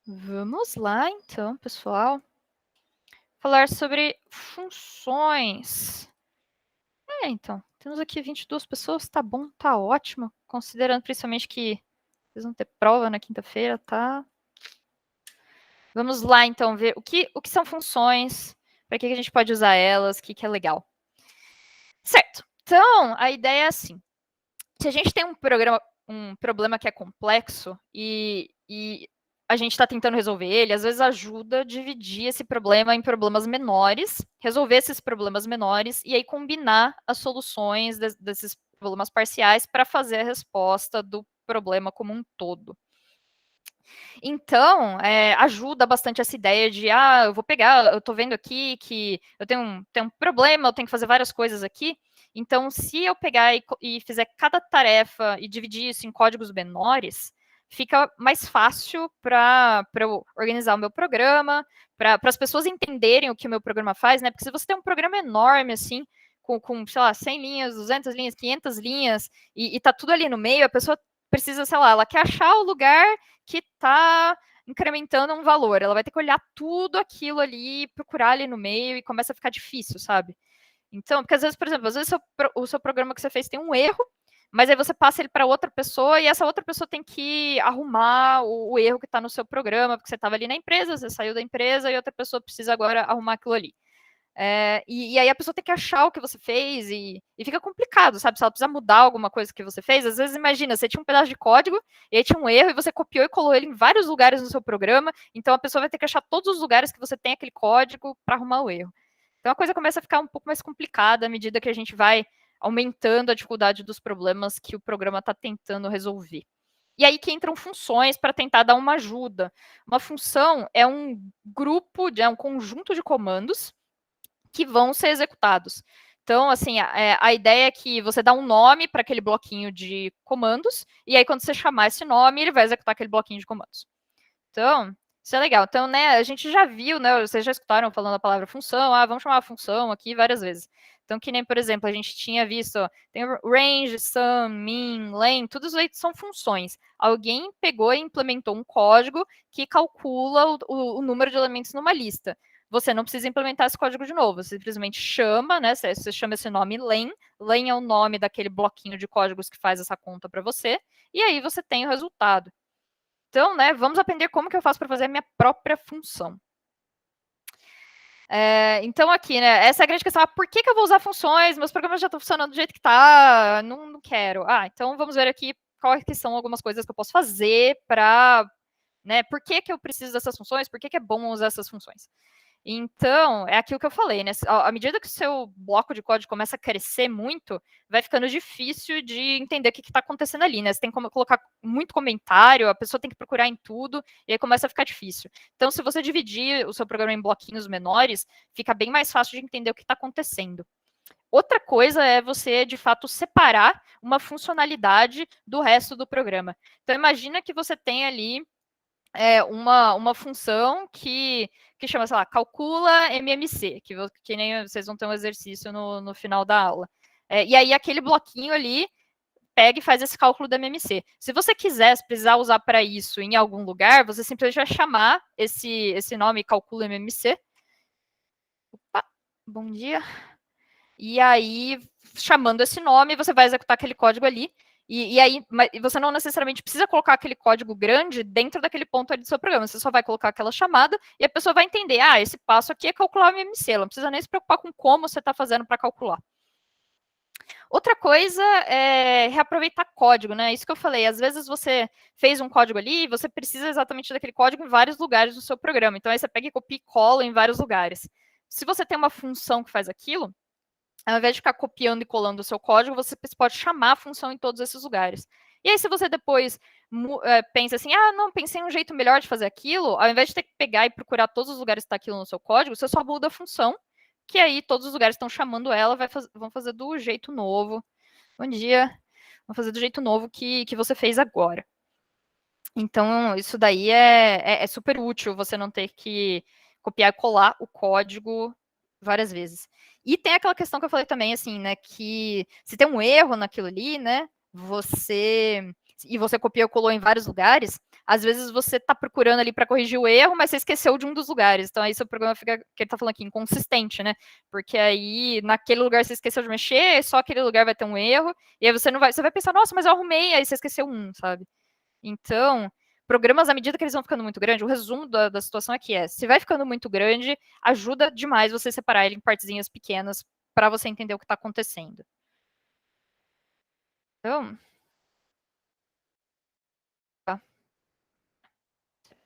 Vamos lá, então, pessoal. Falar sobre funções. Então, temos aqui 22 pessoas, tá bom, tá ótimo. Considerando principalmente que vocês vão ter prova na quinta-feira, tá? Vamos lá, então, ver o que são funções, para que a gente pode usar elas, o que é legal. Certo. Então, a ideia é assim. Se a gente tem um problema que é complexo e a gente está tentando resolver ele, às vezes ajuda a dividir esse problema em problemas menores, resolver esses problemas menores e aí combinar as soluções desses problemas parciais para fazer a resposta do problema como um todo. Então, ajuda bastante essa ideia de, eu vou pegar, eu estou vendo aqui que eu tenho um problema, eu tenho que fazer várias coisas aqui, então se eu pegar e fizer cada tarefa e dividir isso em códigos menores, fica mais fácil para eu organizar o meu programa, para as pessoas entenderem o que o meu programa faz, né? Porque se você tem um programa enorme, assim, com sei lá, 100 linhas, 200 linhas, 500 linhas, e tá tudo ali no meio, a pessoa precisa, sei lá, ela quer achar o lugar que está incrementando um valor. Ela vai ter que olhar tudo aquilo ali, procurar ali no meio e começa a ficar difícil, sabe? Então, porque às vezes, por exemplo, às vezes o seu programa que você fez tem um erro, mas aí você passa ele para outra pessoa e essa outra pessoa tem que arrumar o erro que está no seu programa, porque você estava ali na empresa, você saiu da empresa e outra pessoa precisa agora arrumar aquilo ali. E aí a pessoa tem que achar o que você fez e fica complicado, sabe? Se ela precisa mudar alguma coisa que você fez, às vezes imagina, você tinha um pedaço de código e aí tinha um erro e você copiou e colou ele em vários lugares no seu programa, então a pessoa vai ter que achar todos os lugares que você tem aquele código para arrumar o erro. Então a coisa começa a ficar um pouco mais complicada à medida que a gente vai aumentando a dificuldade dos problemas que o programa está tentando resolver. E aí que entram funções para tentar dar uma ajuda. Uma função é um grupo, é um conjunto de comandos que vão ser executados. Então, assim, a ideia é que você dá um nome para aquele bloquinho de comandos, e aí quando você chamar esse nome, ele vai executar aquele bloquinho de comandos. Então, isso é legal. Então, né, a gente já viu, né, vocês já escutaram falando a palavra função, vamos chamar a função aqui várias vezes. Então, que nem, por exemplo, a gente tinha visto, tem range, sum, min, len, tudo isso aí são funções. Alguém pegou e implementou um código que calcula o número de elementos numa lista. Você não precisa implementar esse código de novo, você simplesmente chama, né, você chama esse nome len é o nome daquele bloquinho de códigos que faz essa conta para você, e aí você tem o resultado. Então, né, vamos aprender como que eu faço para fazer a minha própria função. Então, aqui, né, essa é a grande questão. Por que eu vou usar funções? Meus programas já estão funcionando do jeito que está, não quero. Então vamos ver aqui quais que são algumas coisas que eu posso fazer para... Né, por que eu preciso dessas funções? Por que é bom usar essas funções? Então, é aquilo que eu falei, né? À medida que o seu bloco de código começa a crescer muito, vai ficando difícil de entender o que está acontecendo ali, né? Você tem que colocar muito comentário, a pessoa tem que procurar em tudo, e aí começa a ficar difícil. Então, se você dividir o seu programa em bloquinhos menores, fica bem mais fácil de entender o que está acontecendo. Outra coisa é você, de fato, separar uma funcionalidade do resto do programa. Então, imagina que você tem ali uma função que chama, sei lá, calcula MMC, que nem vocês vão ter um exercício no final da aula. E aí aquele bloquinho ali pega e faz esse cálculo da MMC. Se você quiser, se precisar usar para isso em algum lugar, você simplesmente vai chamar esse nome calcula MMC. Opa, bom dia. E aí, chamando esse nome, você vai executar aquele código ali. E aí, você não necessariamente precisa colocar aquele código grande dentro daquele ponto ali do seu programa. Você só vai colocar aquela chamada e a pessoa vai entender, esse passo aqui é calcular o MMC. Ela não precisa nem se preocupar com como você está fazendo para calcular. Outra coisa é reaproveitar código, né? Isso que eu falei. Às vezes você fez um código ali e você precisa exatamente daquele código em vários lugares do seu programa. Então aí você pega e copia e cola em vários lugares. Se você tem uma função que faz aquilo, ao invés de ficar copiando e colando o seu código, você pode chamar a função em todos esses lugares. E aí, se você depois pensa assim, não, pensei em um jeito melhor de fazer aquilo, ao invés de ter que pegar e procurar todos os lugares que está aquilo no seu código, você só muda a função, que aí todos os lugares estão chamando ela, vão fazer do jeito novo. Bom dia. Vão fazer do jeito novo que você fez agora. Então, isso daí é super útil, você não ter que copiar e colar o código várias vezes. E tem aquela questão que eu falei também, assim, né, que se tem um erro naquilo ali, né, você e você copiou e colou em vários lugares, às vezes você está procurando ali para corrigir o erro, mas você esqueceu de um dos lugares. Então aí seu programa fica, que ele está falando aqui, inconsistente, né? Porque aí naquele lugar você esqueceu de mexer, só aquele lugar vai ter um erro, e aí você vai pensar, nossa, mas eu arrumei, aí você esqueceu um, sabe? Então, programas, à medida que eles vão ficando muito grandes, o resumo da situação aqui se vai ficando muito grande, ajuda demais você separar ele em partezinhas pequenas para você entender o que está acontecendo. Então, tá.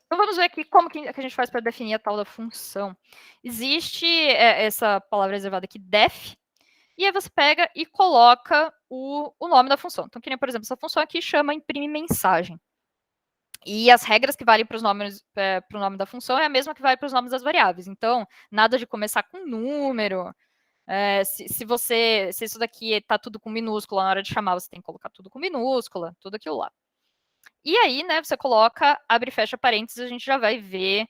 Então, vamos ver aqui como que a gente faz para definir a tal da função. Existe essa palavra reservada aqui, def, e aí você pega e coloca o nome da função. Então, que nem, por exemplo, essa função aqui chama imprime mensagem. E as regras que valem para os nomes para o nome da função é a mesma que vale para os nomes das variáveis. Então, nada de começar com número. Se isso daqui está tudo com minúscula, na hora de chamar, você tem que colocar tudo com minúscula, tudo aquilo lá. E aí, né, você coloca, abre e fecha parênteses, a gente já vai ver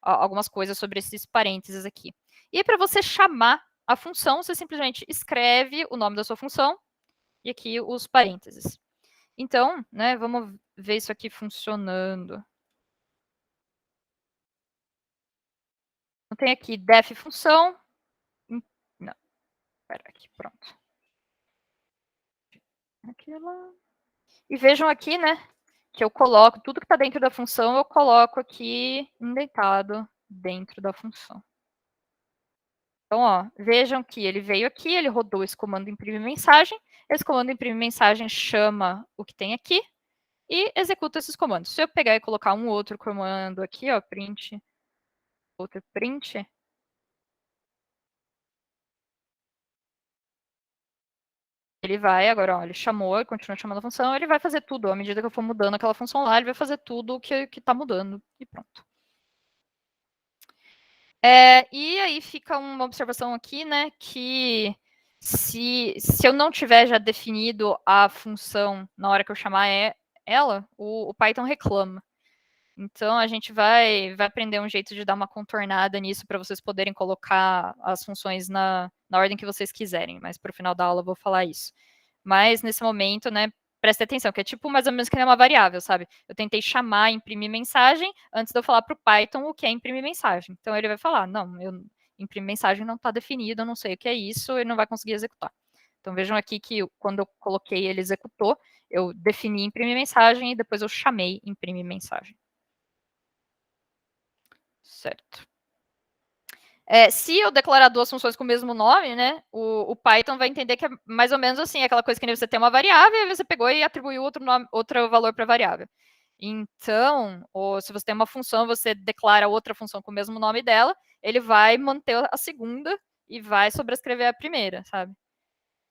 algumas coisas sobre esses parênteses aqui. E aí, para você chamar a função, você simplesmente escreve o nome da sua função e aqui os parênteses. Então, né, vamos ver isso aqui funcionando. Então, tem aqui def função. Não, pera aqui, pronto. Aqui lá. E vejam aqui, né, que eu coloco tudo que está dentro da função, eu coloco aqui indentado dentro da função. Então, ó, vejam que ele veio aqui, ele rodou esse comando imprimir mensagem, esse comando imprimir mensagem chama o que tem aqui e executa esses comandos. Se eu pegar e colocar um outro comando aqui, ó, print, outro print, ele vai, agora, ó, ele chamou, ele continua chamando a função, ele vai fazer tudo, ó, à medida que eu for mudando aquela função lá, ele vai fazer tudo o que está mudando, e pronto. E aí fica uma observação aqui, né, que se eu não tiver já definido a função na hora que eu chamar ela, o Python reclama. Então, a gente vai aprender um jeito de dar uma contornada nisso para vocês poderem colocar as funções na ordem que vocês quiserem, mas para o final da aula eu vou falar isso. Mas, nesse momento, né, preste atenção, que é tipo mais ou menos que nem uma variável, sabe? Eu tentei chamar imprimir mensagem antes de eu falar para o Python o que é imprimir mensagem. Então, ele vai falar, não, imprimir mensagem não está definido, eu não sei o que é isso, ele não vai conseguir executar. Então, vejam aqui que quando eu coloquei ele executou, eu defini imprimir mensagem e depois eu chamei imprimir mensagem. Certo. Se eu declarar duas funções com o mesmo nome, né, o Python vai entender que é mais ou menos assim, aquela coisa que você tem uma variável e você pegou e atribuiu outro valor para a variável. Então, ou se você tem uma função, você declara outra função com o mesmo nome dela, ele vai manter a segunda e vai sobrescrever a primeira, sabe?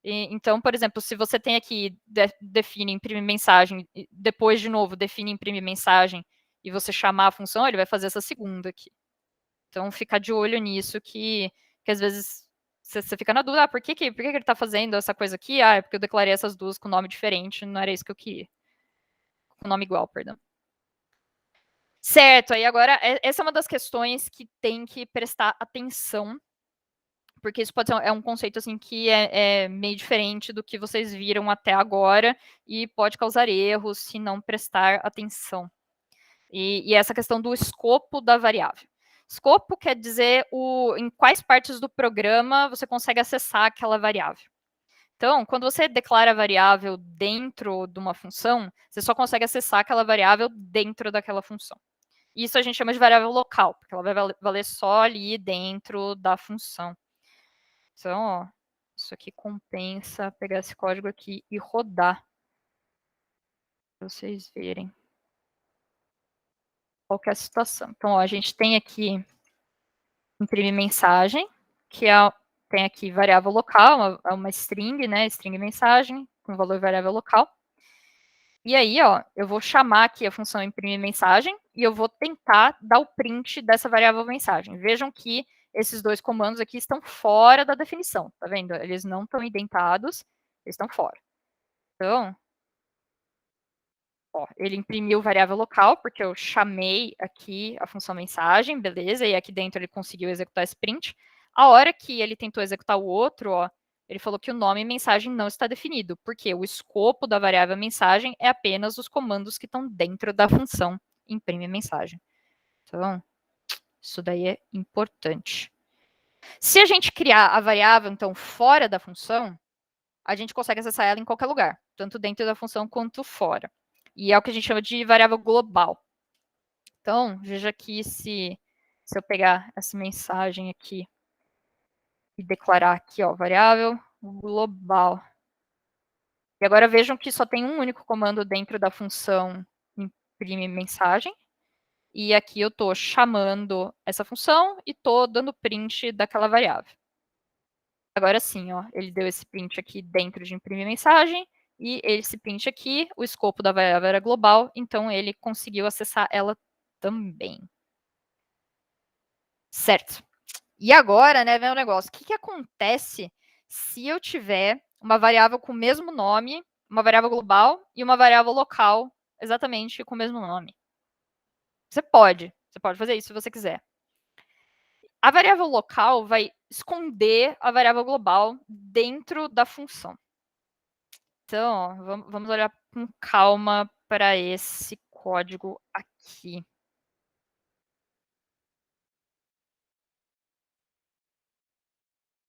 Então, por exemplo, se você tem aqui, define imprimir mensagem, e depois, de novo, define imprimir mensagem, e você chamar a função, ele vai fazer essa segunda aqui. Então, fica de olho nisso, que às vezes você fica na dúvida, por que ele está fazendo essa coisa aqui? É porque eu declarei essas duas com nome diferente, não era isso que eu queria. Com nome igual, perdão. Certo, aí agora, essa é uma das questões que tem que prestar atenção, porque isso pode ser um conceito assim que é meio diferente do que vocês viram até agora e pode causar erros se não prestar atenção. E essa questão do escopo da variável. Escopo quer dizer em quais partes do programa você consegue acessar aquela variável. Então, quando você declara a variável dentro de uma função, você só consegue acessar aquela variável dentro daquela função. Isso a gente chama de variável local, porque ela vai valer só ali dentro da função. Então, ó, isso aqui compensa pegar esse código aqui e rodar, para vocês verem qual que é a situação. Então, ó, a gente tem aqui imprimir mensagem, que tem aqui variável local, uma string, né, string mensagem, com valor variável local. E aí, ó, eu vou chamar aqui a função imprimir mensagem e eu vou tentar dar o print dessa variável mensagem. Vejam que esses dois comandos aqui estão fora da definição, tá vendo? Eles não estão indentados, eles estão fora. Então, ó, ele imprimiu variável local, porque eu chamei aqui a função mensagem, beleza, e aqui dentro ele conseguiu executar esse print. A hora que ele tentou executar o outro, ó, Ele falou que o nome mensagem não está definido, porque o escopo da variável mensagem é apenas os comandos que estão dentro da função imprime mensagem. Então, isso daí é importante. Se a gente criar a variável, então, fora da função, a gente consegue acessar ela em qualquer lugar, tanto dentro da função quanto fora. E é o que a gente chama de variável global. Então, veja aqui se eu pegar essa mensagem aqui e declarar aqui, ó, variável global. E agora vejam que só tem um único comando dentro da função imprime mensagem. E aqui eu estou chamando essa função e estou dando print daquela variável. Agora sim, ó, ele deu esse print aqui dentro de imprimir mensagem, e esse print aqui, o escopo da variável era global, então ele conseguiu acessar ela também. Certo. E agora, né, vem o negócio. O que acontece se eu tiver uma variável com o mesmo nome, uma variável global e uma variável local, exatamente com o mesmo nome? Você pode fazer isso se você quiser. A variável local vai esconder a variável global dentro da função. Então, ó, vamos olhar com calma para esse código aqui.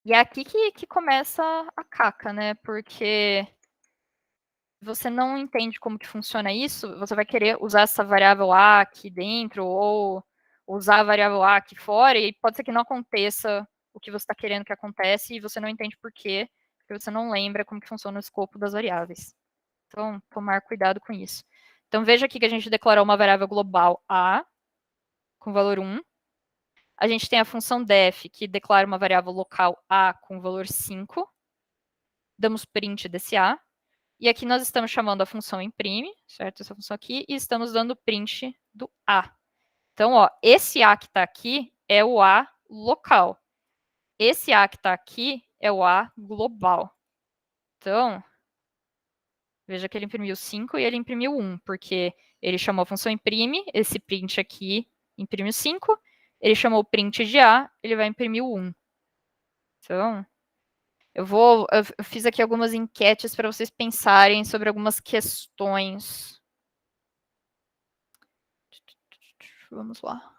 E é aqui que começa a caca, né? Porque você não entende como que funciona isso, você vai querer usar essa variável A aqui dentro, ou usar a variável A aqui fora, e pode ser que não aconteça o que você está querendo que aconteça, e você não entende por quê, porque você não lembra como que funciona o escopo das variáveis. Então, tomar cuidado com isso. Então, veja aqui que a gente declarou uma variável global A, com valor 1. A gente tem a função def, que declara uma variável local A com valor 5. Damos print desse A. E aqui nós estamos chamando a função imprime, certo? Essa função aqui, e estamos dando print do A. Então, ó, esse A que está aqui é o A local. Esse A que está aqui é o A global. Então, veja que ele imprimiu 5 e ele imprimiu 1, porque ele chamou a função imprime, esse print aqui imprime 5, ele chamou o print de A, ele vai imprimir o 1. Então, eu fiz aqui algumas enquetes para vocês pensarem sobre algumas questões. Vamos lá.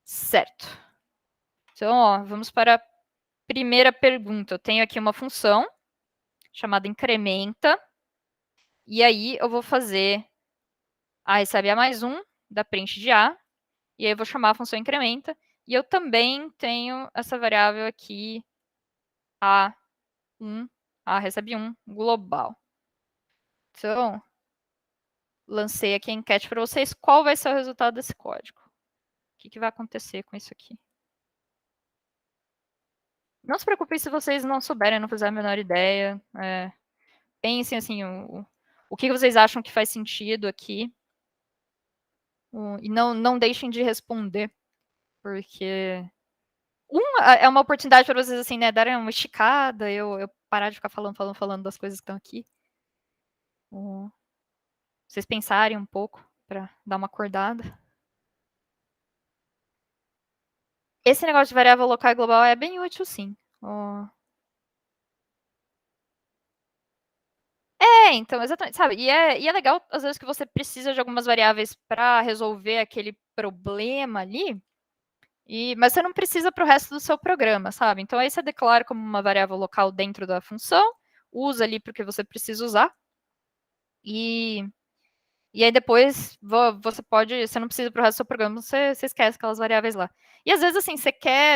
Certo. Então, ó, vamos para a primeira pergunta. Eu tenho aqui uma função chamada incrementa, e aí eu vou fazer A recebe A mais 1, da print de A, e aí eu vou chamar a função incrementa, e eu também tenho essa variável aqui, A1, A recebe 1, global. Então, lancei aqui a enquete para vocês, qual vai ser o resultado desse código? O que vai acontecer com isso aqui? Não se preocupem se vocês não souberem, não fizerem a menor ideia. Pensem assim, o que vocês acham que faz sentido aqui. E não deixem de responder, porque é uma oportunidade para vocês assim, né, darem uma esticada, eu parar de ficar falando das coisas que estão aqui. Vocês pensarem um pouco para dar uma acordada. Esse negócio de variável local e global é bem útil, sim. Então, exatamente, sabe? E é legal, às vezes, que você precisa de algumas variáveis para resolver aquele problema ali, mas você não precisa para o resto do seu programa, sabe? Então, aí você declara como uma variável local dentro da função, usa ali porque você precisa usar, e aí depois você não precisa para o resto do seu programa, você esquece aquelas variáveis lá. E às vezes, assim,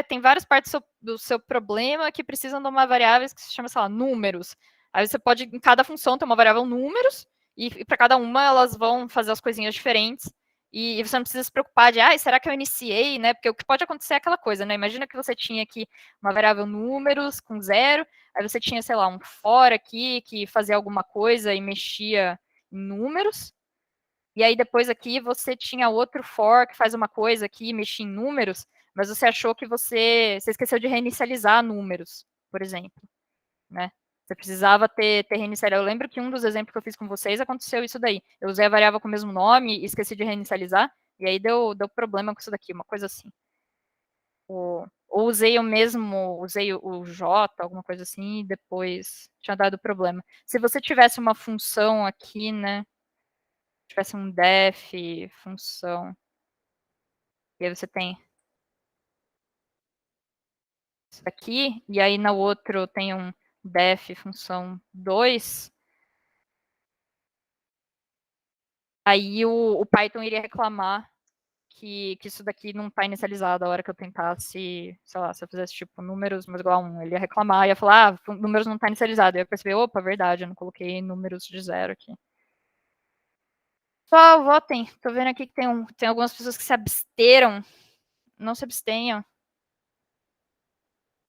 tem várias partes do seu problema que precisam de uma variável que se chama, sei lá, números. Aí você pode, em cada função, ter uma variável números, e para cada uma elas vão fazer as coisinhas diferentes. E você não precisa se preocupar de, será que eu iniciei, né? Porque o que pode acontecer é aquela coisa, né? Imagina que você tinha aqui uma variável números com 0, aí você tinha, sei lá, um for aqui que fazia alguma coisa e mexia em números. E aí depois aqui você tinha outro for que faz uma coisa aqui, mexia em números, mas você achou que você esqueceu de reinicializar números, por exemplo, né? Você precisava ter reinicializado. Eu lembro que um dos exemplos que eu fiz com vocês aconteceu isso daí. Eu usei a variável com o mesmo nome e esqueci de reinicializar, e aí deu problema com isso daqui, uma coisa assim. Ou usei o J, alguma coisa assim, e depois tinha dado problema. Se você tivesse uma função aqui, né? Tivesse um def, função. E aí você tem isso aqui, e aí no outro tem um def, função 2. Aí o Python iria reclamar que isso daqui não está inicializado a hora que eu tentasse, sei lá, se eu fizesse tipo números mais igual a 1, ele ia reclamar, ia falar, números não está inicializado. Eu ia perceber, opa, verdade, eu não coloquei números de 0 aqui. Pessoal, votem. Tô vendo aqui que tem algumas pessoas que se absteram. Não se abstenham.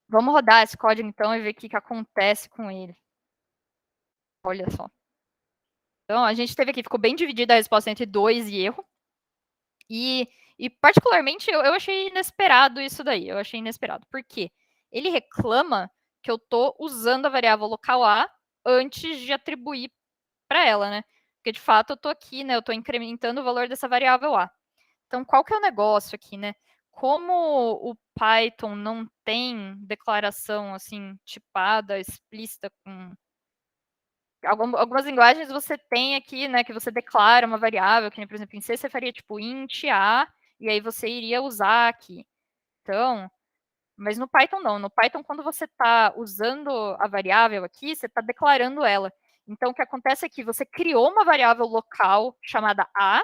Vamos rodar esse código então e ver o que acontece com ele. Olha só. Então, a gente teve aqui, ficou bem dividida a resposta entre 2 e erro. E particularmente, eu achei inesperado isso daí. Eu achei inesperado. Por quê? Ele reclama que eu estou usando a variável local A antes de atribuir para ela, né? Porque, de fato, eu estou aqui, né? Eu estou incrementando o valor dessa variável A. Então, qual que é o negócio aqui, né? Como o Python não tem declaração, assim, tipada, explícita com algumas linguagens você tem aqui, né, que você declara uma variável, que, por exemplo, em C você faria tipo int a, e aí você iria usar aqui. Então, mas no Python não. No Python, quando você está usando a variável aqui, você está declarando ela. Então, o que acontece é que você criou uma variável local chamada a,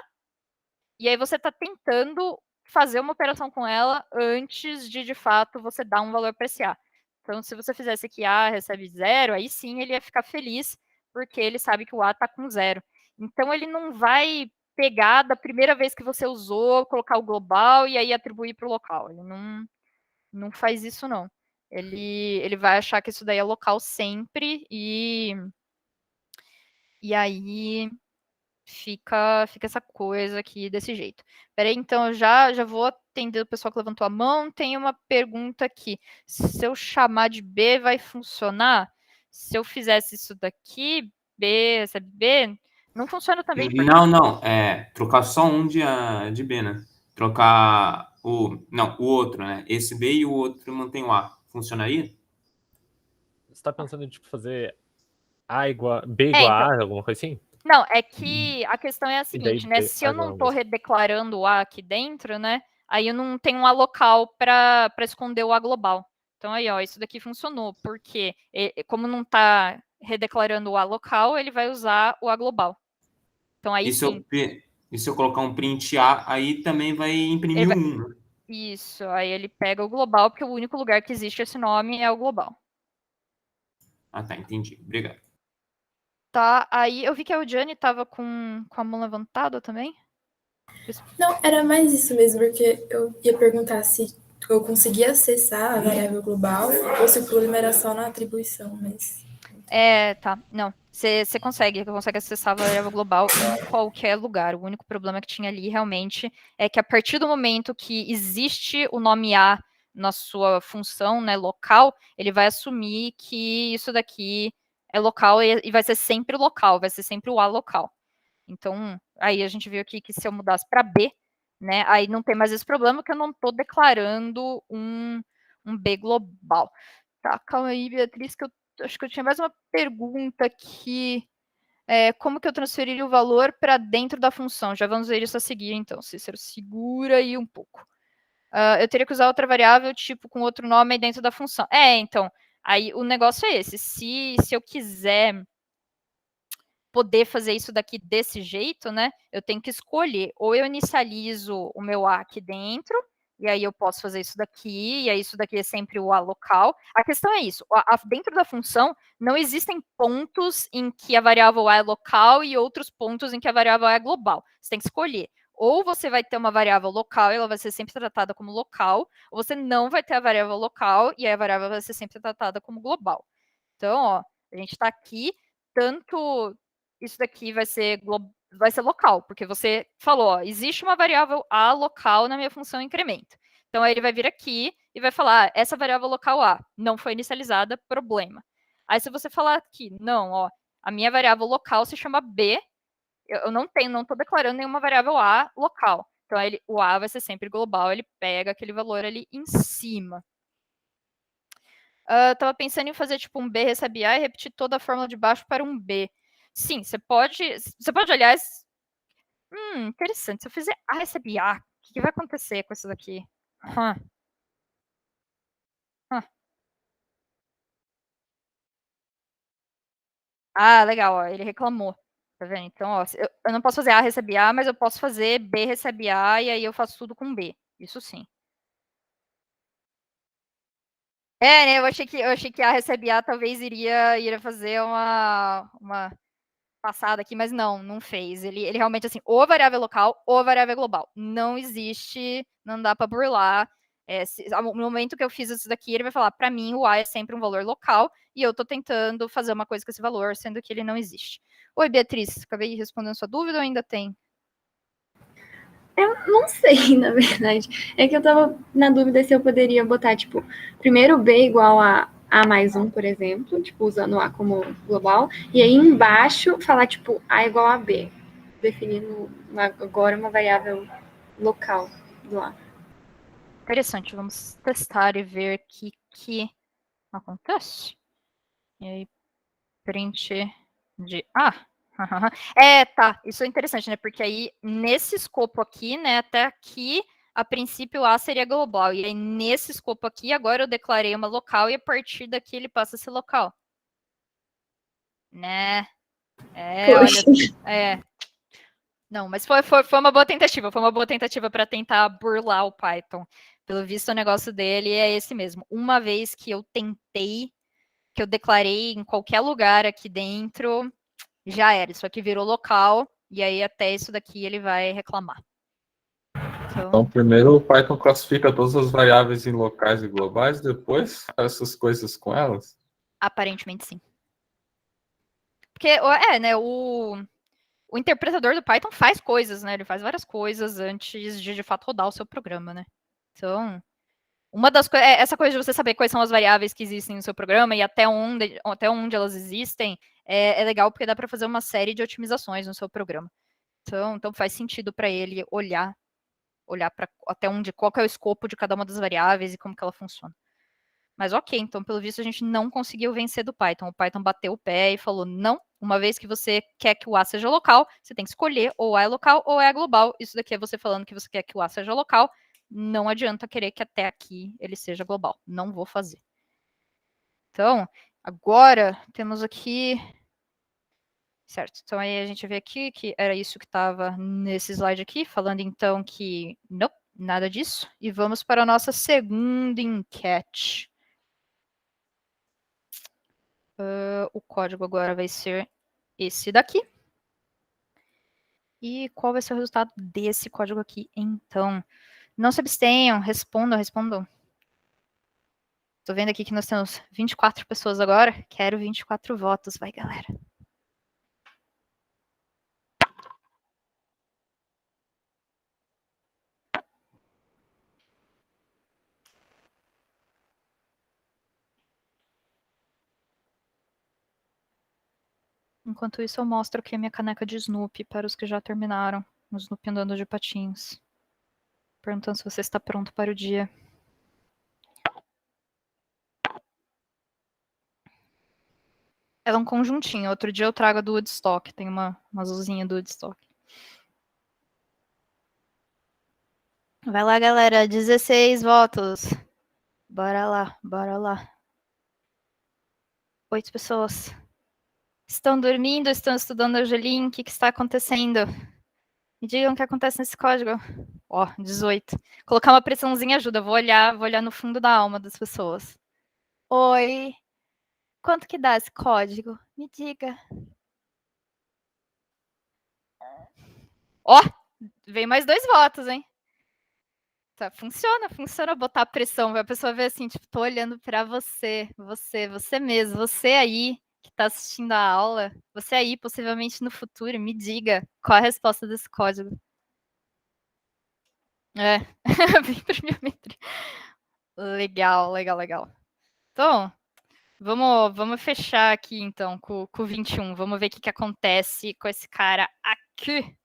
e aí você está tentando fazer uma operação com ela antes de fato, você dar um valor para esse a. Então, se você fizesse aqui a recebe 0, aí sim ele ia ficar feliz, porque ele sabe que o a está com 0. Então, ele não vai pegar da primeira vez que você usou, colocar o global e aí atribuir para o local. Ele não faz isso, não. Ele vai achar que isso daí é local sempre e aí fica essa coisa aqui desse jeito. Peraí, então eu já vou atender o pessoal que levantou a mão. Tem uma pergunta aqui. Se eu chamar de B, vai funcionar? Se eu fizesse isso daqui, B, recebe B, não funciona também. Porque... Não. Trocar só um de B, né? Trocar o outro, né? Esse B e o outro mantém o A. Funcionaria? Você tá pensando em, tipo, fazer B igual então, a, alguma coisa assim? Não, é que a questão é a seguinte, daí né? B Se eu não igual a estou mesmo. redeclarando o A aqui dentro, né? Aí eu não tenho um A local para esconder o A global. Então aí, ó, isso daqui funcionou, porque como não está redeclarando o A local, ele vai usar o A global. Então aí sim. E se eu colocar um print A, aí também vai imprimir Vai... um 1, né? Isso, aí ele pega o global, porque o único lugar que existe esse nome é o global. Ah, tá, entendi. Obrigado. Tá, aí eu vi que a Eugênia estava com a mão levantada também. Não, era mais isso mesmo, porque eu ia perguntar se eu conseguia acessar a variável global ou se o problema era só na atribuição, mas... Tá. Não. Você consegue acessar a variável global em qualquer lugar. O único problema que tinha ali realmente é que a partir do momento que existe o nome A na sua função, né, local, ele vai assumir que isso daqui é local e vai ser sempre local, vai ser sempre o A local. Então, aí a gente viu aqui que se eu mudasse para B, né, aí não tem mais esse problema que eu não estou declarando um B global. Tá, calma aí, Beatriz, que eu acho que eu tinha mais uma pergunta aqui. Como que eu transferiria o valor para dentro da função? Já vamos ver isso a seguir, então. Cícero, segura aí um pouco. Eu teria que usar outra variável, tipo, com outro nome aí dentro da função. Então, aí o negócio é esse. Se eu quiser poder fazer isso daqui desse jeito, né? Eu tenho que escolher. Ou eu inicializo o meu A aqui dentro, e aí eu posso fazer isso daqui, e aí isso daqui é sempre o A local. A questão é isso, dentro da função não existem pontos em que a variável A é local e outros pontos em que a variável A é global. Você tem que escolher. Ou você vai ter uma variável local e ela vai ser sempre tratada como local, ou você não vai ter a variável local e aí a variável vai ser sempre tratada como global. Então, ó, a gente está aqui, tanto isso daqui vai ser local, porque você falou, ó, existe uma variável A local na minha função incremento. Então, aí ele vai vir aqui e vai falar, essa variável local A não foi inicializada, problema. Aí, se você falar aqui, não, ó, a minha variável local se chama B, eu não estou declarando nenhuma variável A local. Então, o A vai ser sempre global, ele pega aquele valor ali em cima. Tava pensando em fazer tipo um B recebe A e repetir toda a fórmula de baixo para um B. Sim, você pode, aliás. Interessante. Se eu fizer A recebe A, o que vai acontecer com isso daqui? Ah, legal, ó, ele reclamou. Tá vendo? Então, ó, eu não posso fazer A recebe A, mas eu posso fazer B recebe A e aí eu faço tudo com B. Isso sim. Né? Eu achei que A recebe A talvez iria fazer uma passada aqui, mas não fez. Ele realmente, assim, ou variável local ou variável global. Não existe, não dá para burlar. No momento que eu fiz isso daqui, ele vai falar, para mim, o A é sempre um valor local, e eu estou tentando fazer uma coisa com esse valor, sendo que ele não existe. Oi, Beatriz, acabei respondendo sua dúvida ou ainda tem? Eu não sei, na verdade. É que eu tava na dúvida se eu poderia botar, tipo, primeiro B igual a A mais 1, por exemplo, tipo, usando A como global, e aí embaixo falar, tipo, A igual a B, definindo agora uma variável local do A. Interessante, vamos testar e ver o que acontece. E aí, print de A. Tá, isso é interessante, né? Porque aí, nesse escopo aqui, né, até aqui, a princípio A seria global. E aí, nesse escopo aqui, agora eu declarei uma local e a partir daqui ele passa a ser local. Né? Poxa. Olha. Não, mas foi uma boa tentativa. Foi uma boa tentativa para tentar burlar o Python. Pelo visto, o negócio dele é esse mesmo. Uma vez que eu tentei, que eu declarei em qualquer lugar aqui dentro, já era. Isso aqui virou local, e aí até isso daqui ele vai reclamar. Então, primeiro o Python classifica todas as variáveis em locais e globais, depois faz essas coisas com elas? Aparentemente, sim. Porque, né, o interpretador do Python faz coisas, né? Ele faz várias coisas antes de fato rodar o seu programa, né? Então, uma das coisas, essa coisa de você saber quais são as variáveis que existem no seu programa e até onde elas existem, é legal porque dá para fazer uma série de otimizações no seu programa. Então faz sentido para ele olhar para até qual que é o escopo de cada uma das variáveis e como que ela funciona. Mas ok, então pelo visto a gente não conseguiu vencer do Python. O Python bateu o pé e falou, não, uma vez que você quer que o A seja local, você tem que escolher ou A é local ou A é global. Isso daqui é você falando que você quer que o A seja local, não adianta querer que até aqui ele seja global. Não vou fazer. Então, agora temos aqui... Certo, então aí a gente vê aqui que era isso que estava nesse slide aqui, falando então que não, nada disso. E vamos para a nossa segunda enquete. O código agora vai ser esse daqui. E qual vai ser o resultado desse código aqui, então? Não se abstenham, respondam. Estou vendo aqui que nós temos 24 pessoas agora. Quero 24 votos, vai, galera. Enquanto isso, eu mostro aqui a minha caneca de Snoopy para os que já terminaram. O Snoopy andando de patins. Perguntando se você está pronto para o dia. Ela é um conjuntinho. Outro dia eu trago a do Woodstock. Tem uma azulzinha do Woodstock. Vai lá, galera. 16 votos. Bora lá. 8 pessoas. Estão dormindo? Estão estudando Angelim? O que está acontecendo? Me digam o que acontece nesse código. 18. Colocar uma pressãozinha ajuda. Vou olhar no fundo da alma das pessoas. Oi. Quanto que dá esse código? Me diga. Veio mais 2 votos, hein? Tá, funciona botar pressão. A pessoa vê assim, tipo, tô olhando para você mesmo, você aí que tá assistindo a aula, você aí, possivelmente no futuro, me diga qual é a resposta desse código. Vem pra biometria. Legal. Então, vamos fechar aqui, então, com o 21. Vamos ver o que acontece com esse cara aqui.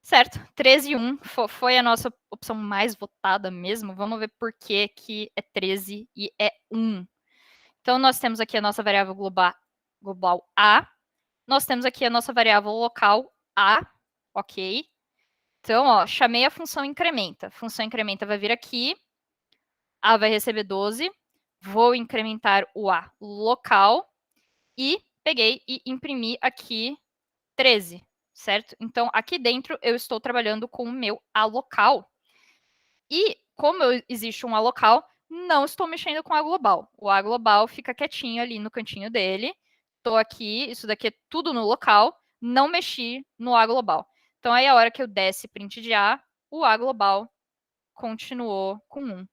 Certo, 13 e 1 foi a nossa opção mais votada mesmo. Vamos ver por que que é 13 e é 1. Então, nós temos aqui a nossa variável global A. Nós temos aqui a nossa variável local A, ok? Então, ó, chamei a função incrementa. A função incrementa vai vir aqui. A vai receber 12. Vou incrementar o A local. E peguei e imprimi aqui 13, certo? Então, aqui dentro eu estou trabalhando com o meu A local. E, como existe um A local, não estou mexendo com o A global. O A global fica quietinho ali no cantinho dele. Estou aqui, isso daqui é tudo no local, não mexi no A global. Então, aí a hora que eu desse print de A, o A global continuou com 1.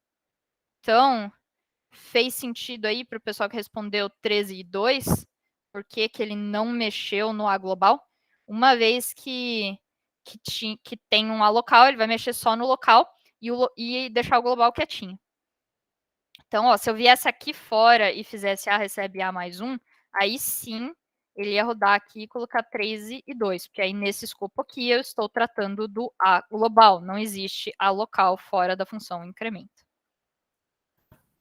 Então, fez sentido aí para o pessoal que respondeu 13 e 2, por que que ele não mexeu no A global? Uma vez que tem um A local, ele vai mexer só no local e deixar o global quietinho. Então, ó, se eu viesse aqui fora e fizesse A recebe A mais 1, aí sim ele ia rodar aqui e colocar 13 e 2, porque aí nesse escopo aqui eu estou tratando do A global, não existe A local fora da função incremento.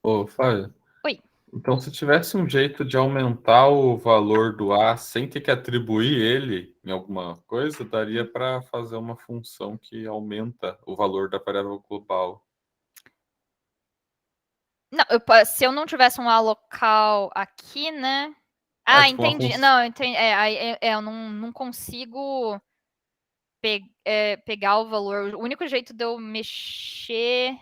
Ô, Fábio. Oi. Então, se tivesse um jeito de aumentar o valor do A sem ter que atribuir ele em alguma coisa, daria para fazer uma função que aumenta o valor da variável global. Não, se eu não tivesse um A local aqui, né? Ah, tipo uma entendi. função- Não, entendi. Eu não consigo pegar o valor. O único jeito de eu mexer.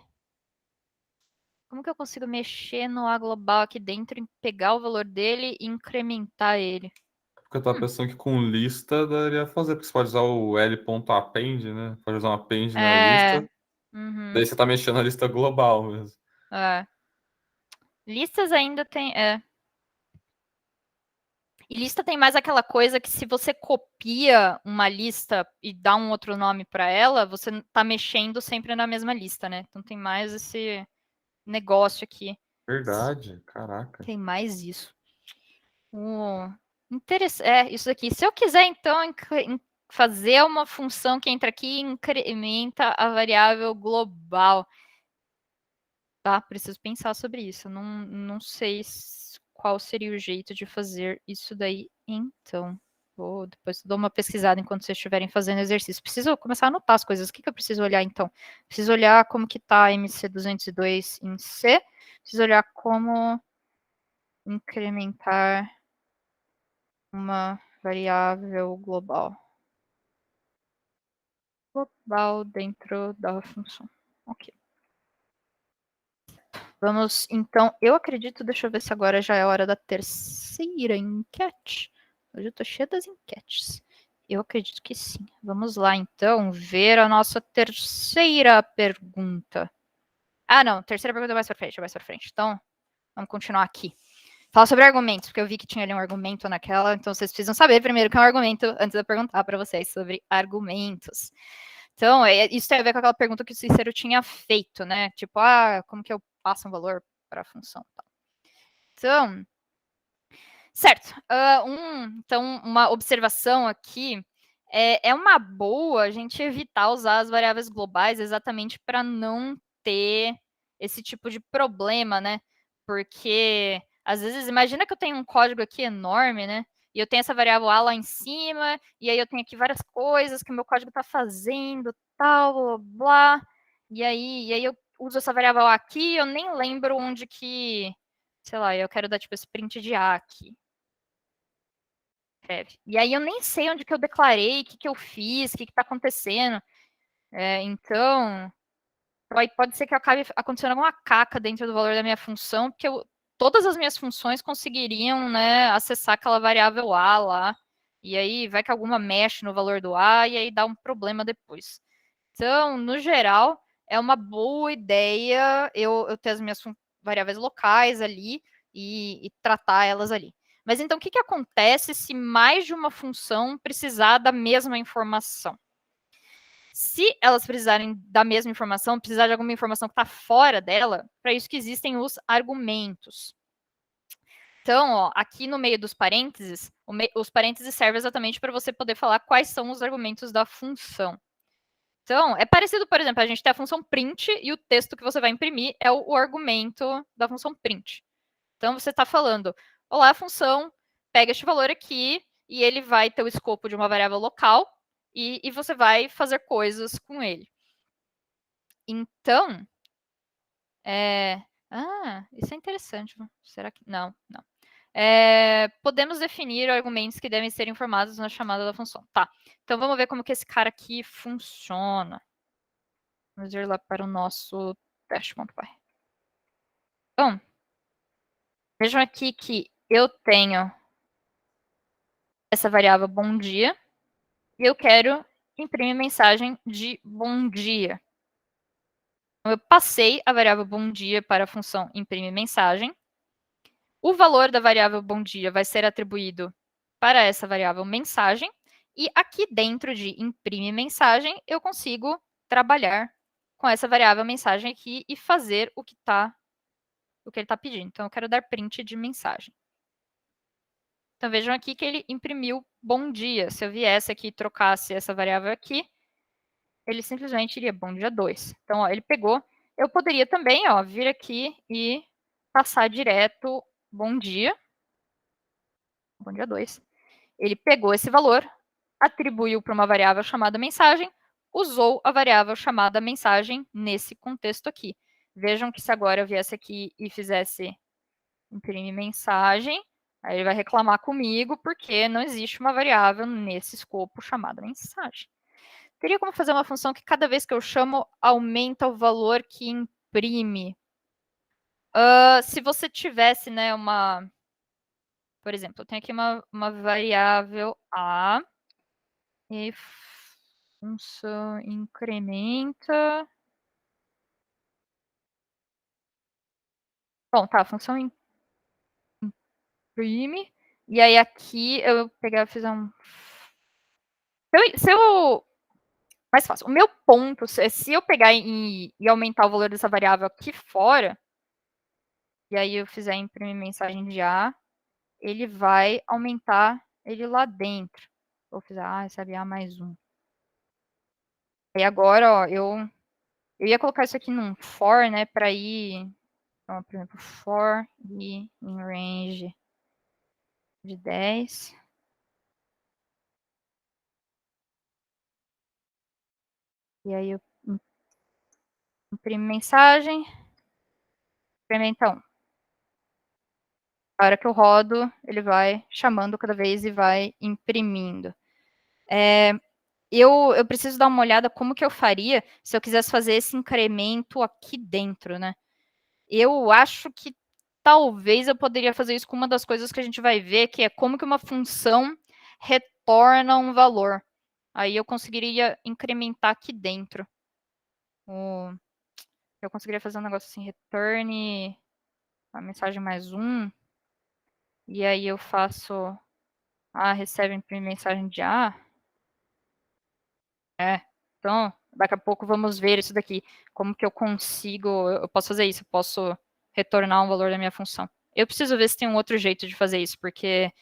Como que eu consigo mexer no A global aqui dentro, pegar o valor dele e incrementar ele? Porque eu tava pensando que com lista daria pra fazer, porque você pode usar o L.append, né? Pode usar um append na lista. Uhum, Daí você tá mexendo na lista global mesmo. Listas ainda tem. E lista tem mais aquela coisa que se você copia uma lista e dá um outro nome para ela, você tá mexendo sempre na mesma lista, né? Então tem mais esse negócio aqui. Verdade, caraca. Tem mais isso. Isso aqui. Se eu quiser, então, fazer uma função que entra aqui e incrementa a variável global. Tá? Preciso pensar sobre isso. Não sei qual seria o jeito de fazer isso daí, então. Depois dou uma pesquisada enquanto vocês estiverem fazendo exercício. Preciso começar a anotar as coisas. O que eu preciso olhar, então? Preciso olhar como que está MC202 em C. Preciso olhar como incrementar uma variável global. Global dentro da função. Ok. Vamos, então, eu acredito, deixa eu ver se agora já é a hora da terceira enquete. Hoje eu tô cheia das enquetes. Eu acredito que sim. Vamos lá, então, ver a nossa terceira pergunta. Ah, não, terceira pergunta é mais para frente. Então, vamos continuar aqui. Fala sobre argumentos, porque eu vi que tinha ali um argumento naquela, então vocês precisam saber primeiro o que é um argumento antes de eu perguntar para vocês sobre argumentos. Então, isso tem a ver com aquela pergunta que o Cícero tinha feito, né? Tipo, como que eu passo um valor para a função? Então, certo. Então, uma observação aqui é uma boa a gente evitar usar as variáveis globais exatamente para não ter esse tipo de problema, né? Porque, às vezes, imagina que eu tenho um código aqui enorme, né? E eu tenho essa variável A lá em cima, e aí eu tenho aqui várias coisas que o meu código está fazendo, tal, blá, blá. E aí eu uso essa variável A aqui, eu nem lembro onde que, sei lá, eu quero dar tipo esse print de A aqui. E aí eu nem sei onde que eu declarei, o que, que eu fiz, o que está acontecendo. Então, pode ser que acabe acontecendo alguma caca dentro do valor da minha função, porque todas as minhas funções conseguiriam, né, acessar aquela variável A lá. E aí vai que alguma mexe no valor do A e aí dá um problema depois. Então, no geral, é uma boa ideia eu ter as minhas variáveis locais ali e tratar elas ali. Mas então, o que acontece se mais de uma função precisar da mesma informação? Se elas precisarem da mesma informação, precisar de alguma informação que está fora dela, para isso que existem os argumentos. Então, ó, aqui no meio dos parênteses, os parênteses servem exatamente para você poder falar quais são os argumentos da função. Então, é parecido, por exemplo, a gente tem a função print e o texto que você vai imprimir é o argumento da função print. Então, você está falando, olá, função, pega este valor aqui e ele vai ter o escopo de uma variável local e você vai fazer coisas com ele. Então, isso é interessante. Será que... Não. Podemos definir argumentos que devem ser informados na chamada da função. Tá, então vamos ver como que esse cara aqui funciona. Vamos ir lá para o nosso teste.py. Bom, vejam aqui que eu tenho essa variável bom dia e eu quero imprimir mensagem de bom dia. Então, eu passei a variável bom dia para a função imprimir mensagem. O valor da variável bom dia vai ser atribuído para essa variável mensagem. E aqui dentro de imprime mensagem, eu consigo trabalhar com essa variável mensagem aqui e fazer o que ele está pedindo. Então, eu quero dar print de mensagem. Então, vejam aqui que ele imprimiu bom dia. Se eu viesse aqui e trocasse essa variável aqui, ele simplesmente iria bom dia 2. Então, ó, ele pegou. Eu poderia também vir aqui e passar direto bom dia 2. Ele pegou esse valor, atribuiu para uma variável chamada mensagem, usou a variável chamada mensagem nesse contexto aqui. Vejam que se agora eu viesse aqui e fizesse imprimir mensagem, aí ele vai reclamar comigo porque não existe uma variável nesse escopo chamada mensagem. Teria como fazer uma função que cada vez que eu chamo, aumenta o valor que imprime. Se você tivesse, né, por exemplo, eu tenho aqui uma variável A, e função incrementa. Bom, tá, a função imprime. E aí aqui eu pegar e fizer um... Mais fácil. O meu ponto, se eu pegar e aumentar o valor dessa variável aqui fora, e aí eu fizer imprimir mensagem de A, ele vai aumentar ele lá dentro. Vou fazer recebe A mais 1. E agora, ó, eu ia colocar isso aqui num for, né, para ir, então, por exemplo, for e em range de 10. E aí eu imprimo mensagem. Incrementa 1. A hora que eu rodo, ele vai chamando cada vez e vai imprimindo. Eu preciso dar uma olhada como que eu faria se eu quisesse fazer esse incremento aqui dentro, né? Eu acho que talvez eu poderia fazer isso com uma das coisas que a gente vai ver, que é como que uma função retorna um valor. Aí eu conseguiria incrementar aqui dentro. Eu conseguiria fazer um negócio assim, return a mensagem mais 1. E aí eu faço recebe imprime mensagem de A. Então, daqui a pouco vamos ver isso daqui. Como que eu consigo... Eu posso fazer isso, eu posso retornar um valor da minha função. Eu preciso ver se tem um outro jeito de fazer isso, porque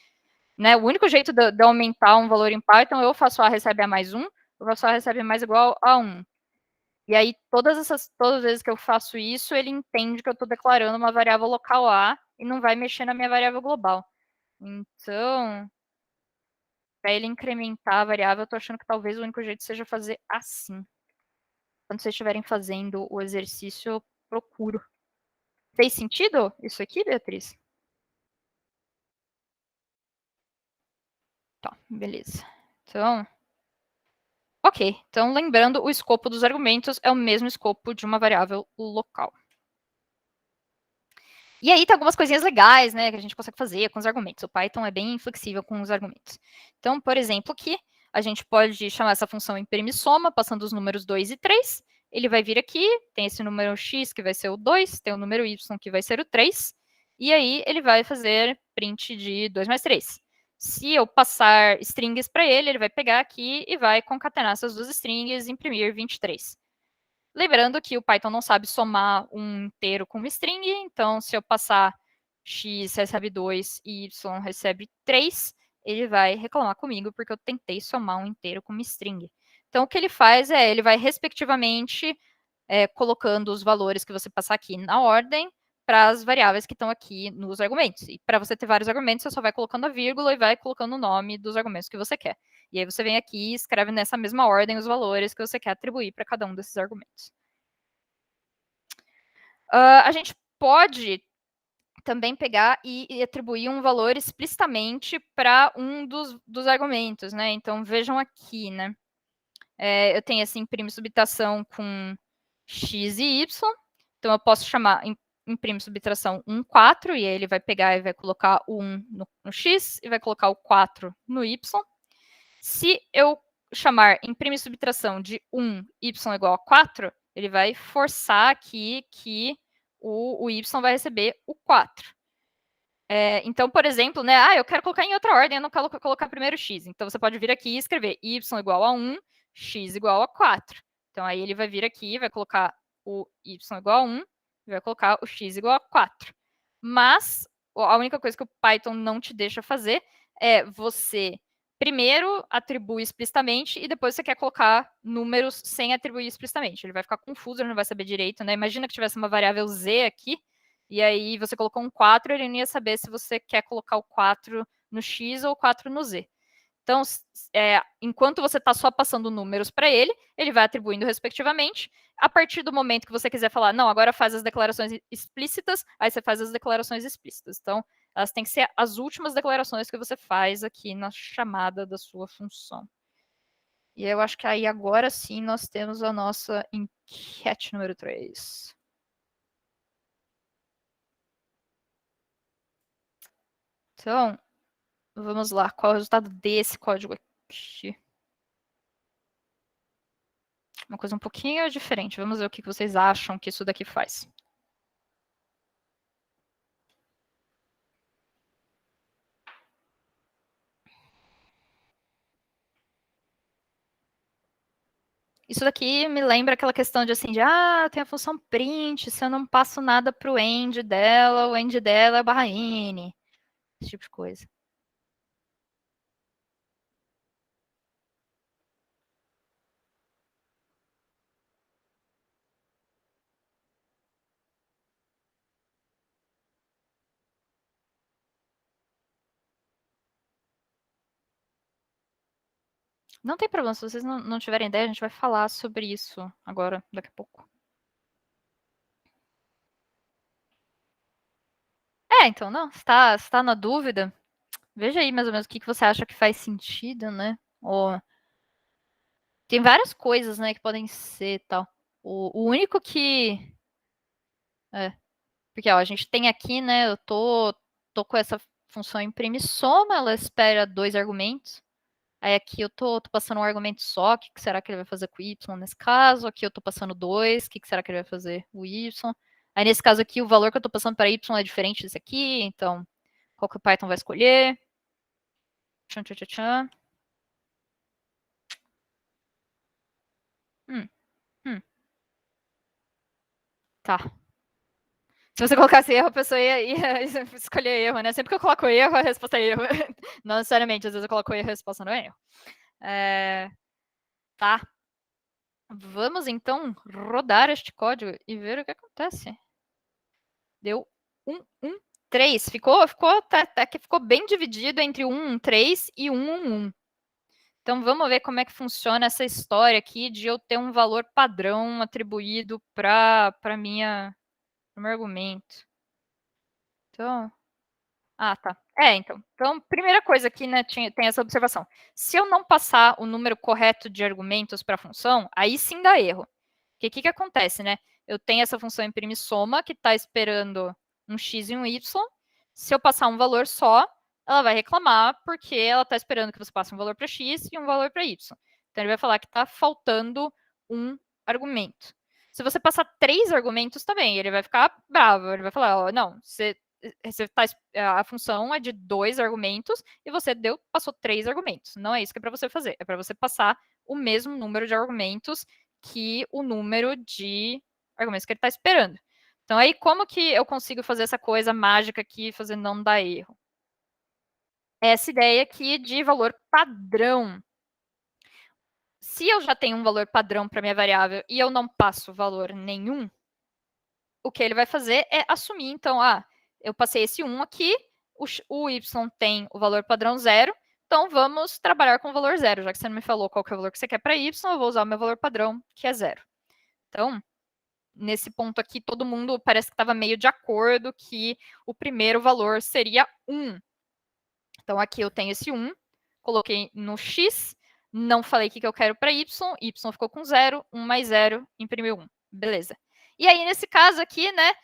né, o único jeito de aumentar um valor em Python, eu faço A recebe A mais 1, eu faço A recebe mais igual a 1. E aí, todas as vezes que eu faço isso, ele entende que eu estou declarando uma variável local A e não vai mexer na minha variável global. Então, para ele incrementar a variável, eu estou achando que talvez o único jeito seja fazer assim. Quando vocês estiverem fazendo o exercício, eu procuro. Fez sentido isso aqui, Beatriz? Tá, beleza. Então, ok. Então, lembrando, o escopo dos argumentos é o mesmo escopo de uma variável local. E aí tem algumas coisinhas legais, né, que a gente consegue fazer com os argumentos. O Python é bem flexível com os argumentos. Então, por exemplo, aqui a gente pode chamar essa função imprime soma, passando os números 2 e 3. Ele vai vir aqui, tem esse número x que vai ser o 2, tem o número y que vai ser o 3. E aí ele vai fazer print de 2 mais 3. Se eu passar strings para ele, ele vai pegar aqui e vai concatenar essas duas strings e imprimir 23. Lembrando que o Python não sabe somar um inteiro com uma string, então se eu passar x recebe 2 e y recebe 3, ele vai reclamar comigo porque eu tentei somar um inteiro com uma string. Então, o que ele faz ele vai respectivamente colocando os valores que você passar aqui na ordem para as variáveis que estão aqui nos argumentos. E para você ter vários argumentos, você só vai colocando a vírgula e vai colocando o nome dos argumentos que você quer. E aí você vem aqui e escreve nessa mesma ordem os valores que você quer atribuir para cada um desses argumentos. A gente pode também pegar e atribuir um valor explicitamente para um dos argumentos, né? Então, vejam aqui, né? Eu tenho essa imprime subtração com x e y. Então, eu posso chamar imprime subtração 1, 4, e aí ele vai pegar e vai colocar o 1 no x e vai colocar o 4 no y. Se eu chamar imprime subtração de 1, y igual a 4, ele vai forçar aqui que o y vai receber o 4. Então, por exemplo, né, eu quero colocar em outra ordem, eu não quero colocar primeiro x. Então, você pode vir aqui e escrever y igual a 1, x igual a 4. Então, aí ele vai vir aqui, vai colocar o y igual a 1, e vai colocar o x igual a 4. Mas, a única coisa que o Python não te deixa fazer é você primeiro atribui explicitamente e depois você quer colocar números sem atribuir explicitamente. Ele vai ficar confuso, ele não vai saber direito, né? Imagina que tivesse uma variável z aqui, e aí você colocou um 4, ele não ia saber se você quer colocar o 4 no x ou o 4 no z. Então, enquanto você está só passando números para ele, ele vai atribuindo respectivamente. A partir do momento que você quiser falar, não, agora faz as declarações explícitas, aí você faz as declarações explícitas. Então, elas têm que ser as últimas declarações que você faz aqui na chamada da sua função. E eu acho que aí agora sim nós temos a nossa enquete número 3. Então, vamos lá. Qual é o resultado desse código aqui? Uma coisa um pouquinho diferente. Vamos ver o que vocês acham que isso daqui faz. Isso daqui me lembra aquela questão de assim, tem a função print, se eu não passo nada para o end dela, o end dela é barra n. Esse tipo de coisa. Não tem problema, se vocês não tiverem ideia, a gente vai falar sobre isso agora, daqui a pouco. Então, não, se tá na dúvida, veja aí mais ou menos o que você acha que faz sentido, né? Tem várias coisas, né, que podem ser tal. O único que... Porque, a gente tem aqui, né, eu tô com essa função imprime soma, ela espera 2 argumentos. Aí aqui eu tô passando um argumento só, o que será que ele vai fazer com o y nesse caso? Aqui eu tô passando 2, o que será que ele vai fazer com o y? Aí nesse caso aqui, o valor que eu tô passando para y é diferente desse aqui, então qual que o Python vai escolher? Tchan, tchan, tchan, tchan. Tá. Se você colocasse erro, a pessoa ia escolher erro, né? Sempre que eu coloco erro, a resposta é erro. Não necessariamente, às vezes eu coloco erro, a resposta não é erro. Tá. Vamos, então, rodar este código e ver o que acontece. Deu 1, 1, 3. Ficou bem dividido entre 1, 1, 3 e 1, 1, 1. Então, vamos ver como é que funciona essa história aqui de eu ter um valor padrão atribuído para o meu argumento. Então, tá. Então, primeira coisa aqui, né, tem essa observação. Se eu não passar o número correto de argumentos para a função, aí sim dá erro. Porque o que acontece, né? Eu tenho essa função imprime soma, que está esperando um x e um y. Se eu passar um valor só, ela vai reclamar, porque ela está esperando que você passe um valor para x e um valor para y. Então, ele vai falar que está faltando um argumento. Se você passar 3 argumentos também, ele vai ficar bravo. Ele vai falar, não, a função é de 2 argumentos e você passou 3 argumentos. Não é isso que é para você fazer. É para você passar o mesmo número de argumentos que o número de argumentos que ele está esperando. Então, aí, como que eu consigo fazer essa coisa mágica aqui, fazer não dar erro? Essa ideia aqui de valor padrão. se eu já tenho um valor padrão para minha variável e eu não passo valor nenhum, o que ele vai fazer é assumir, então, eu passei esse 1 aqui, o y tem o valor padrão 0, então vamos trabalhar com o valor 0. Já que você não me falou qual que é o valor que você quer para y, eu vou usar o meu valor padrão, que é 0. Então, nesse ponto aqui, todo mundo parece que estava meio de acordo que o primeiro valor seria 1. Então, aqui eu tenho esse 1, coloquei no x, não falei o que eu quero para y ficou com 0, 1 mais 0, imprimiu 1. Beleza. E aí, nesse caso aqui, né,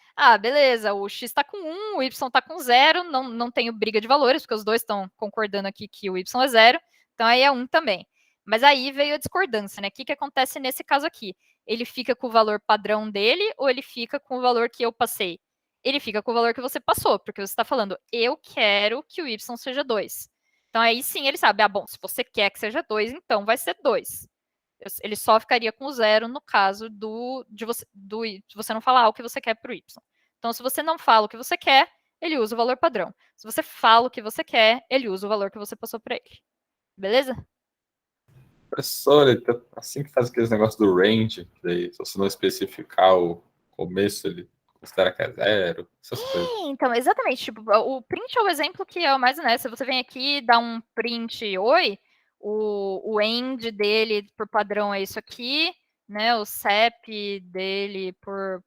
beleza, o x está com 1, o y está com 0, não tenho briga de valores, porque os dois estão concordando aqui que o y é 0, então aí é 1 também. Mas aí veio a discordância, né? O que acontece nesse caso aqui? Ele fica com o valor padrão dele ou ele fica com o valor que eu passei? Ele fica com o valor que você passou, porque você está falando, eu quero que o y seja 2. Então aí sim ele sabe, bom, se você quer que seja 2, então vai ser 2. Ele só ficaria com 0 no caso de você não falar o que você quer para o y. Então, se você não fala o que você quer, ele usa o valor padrão. Se você fala o que você quer, ele usa o valor que você passou para ele. Beleza? Professor, então, assim que faz aqueles negócios do range, daí, se você não especificar o começo, ele considera que é 0, essas coisas. Então, exatamente. Tipo, o print é o exemplo que é o mais honesto. Se você vem aqui e dá um print, oi, o end dele por padrão é isso aqui, né? O CEP dele por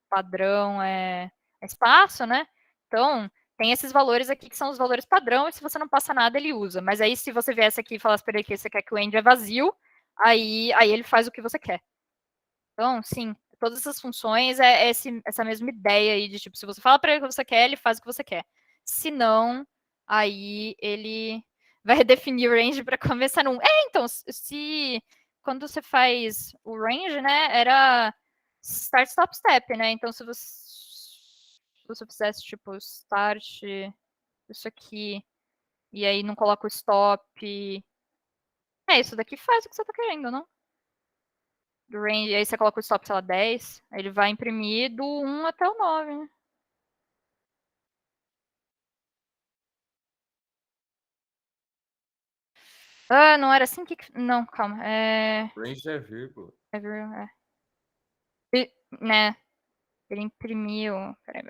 padrão é espaço, né? Então, tem esses valores aqui que são os valores padrão, e se você não passa nada, ele usa. Mas aí, se você viesse aqui e falasse para ele que você quer que o end é vazio, aí ele faz o que você quer. Então, sim, todas essas funções essa mesma ideia aí de, tipo, se você fala para ele o que você quer, ele faz o que você quer. Se não, aí ele vai redefinir o range para começar num. Então, quando você faz o range, né, era start, stop, step, né? Então, se você fizesse, tipo, start, isso aqui, e aí não coloca o stop. Isso daqui faz o que você tá querendo, não? Do range, aí você coloca o stop, sei lá, 10, aí ele vai imprimir do 1 até o 9, né? Não era assim que... Não, calma. Range é vírgula. Né? Ele imprimiu... Peraí.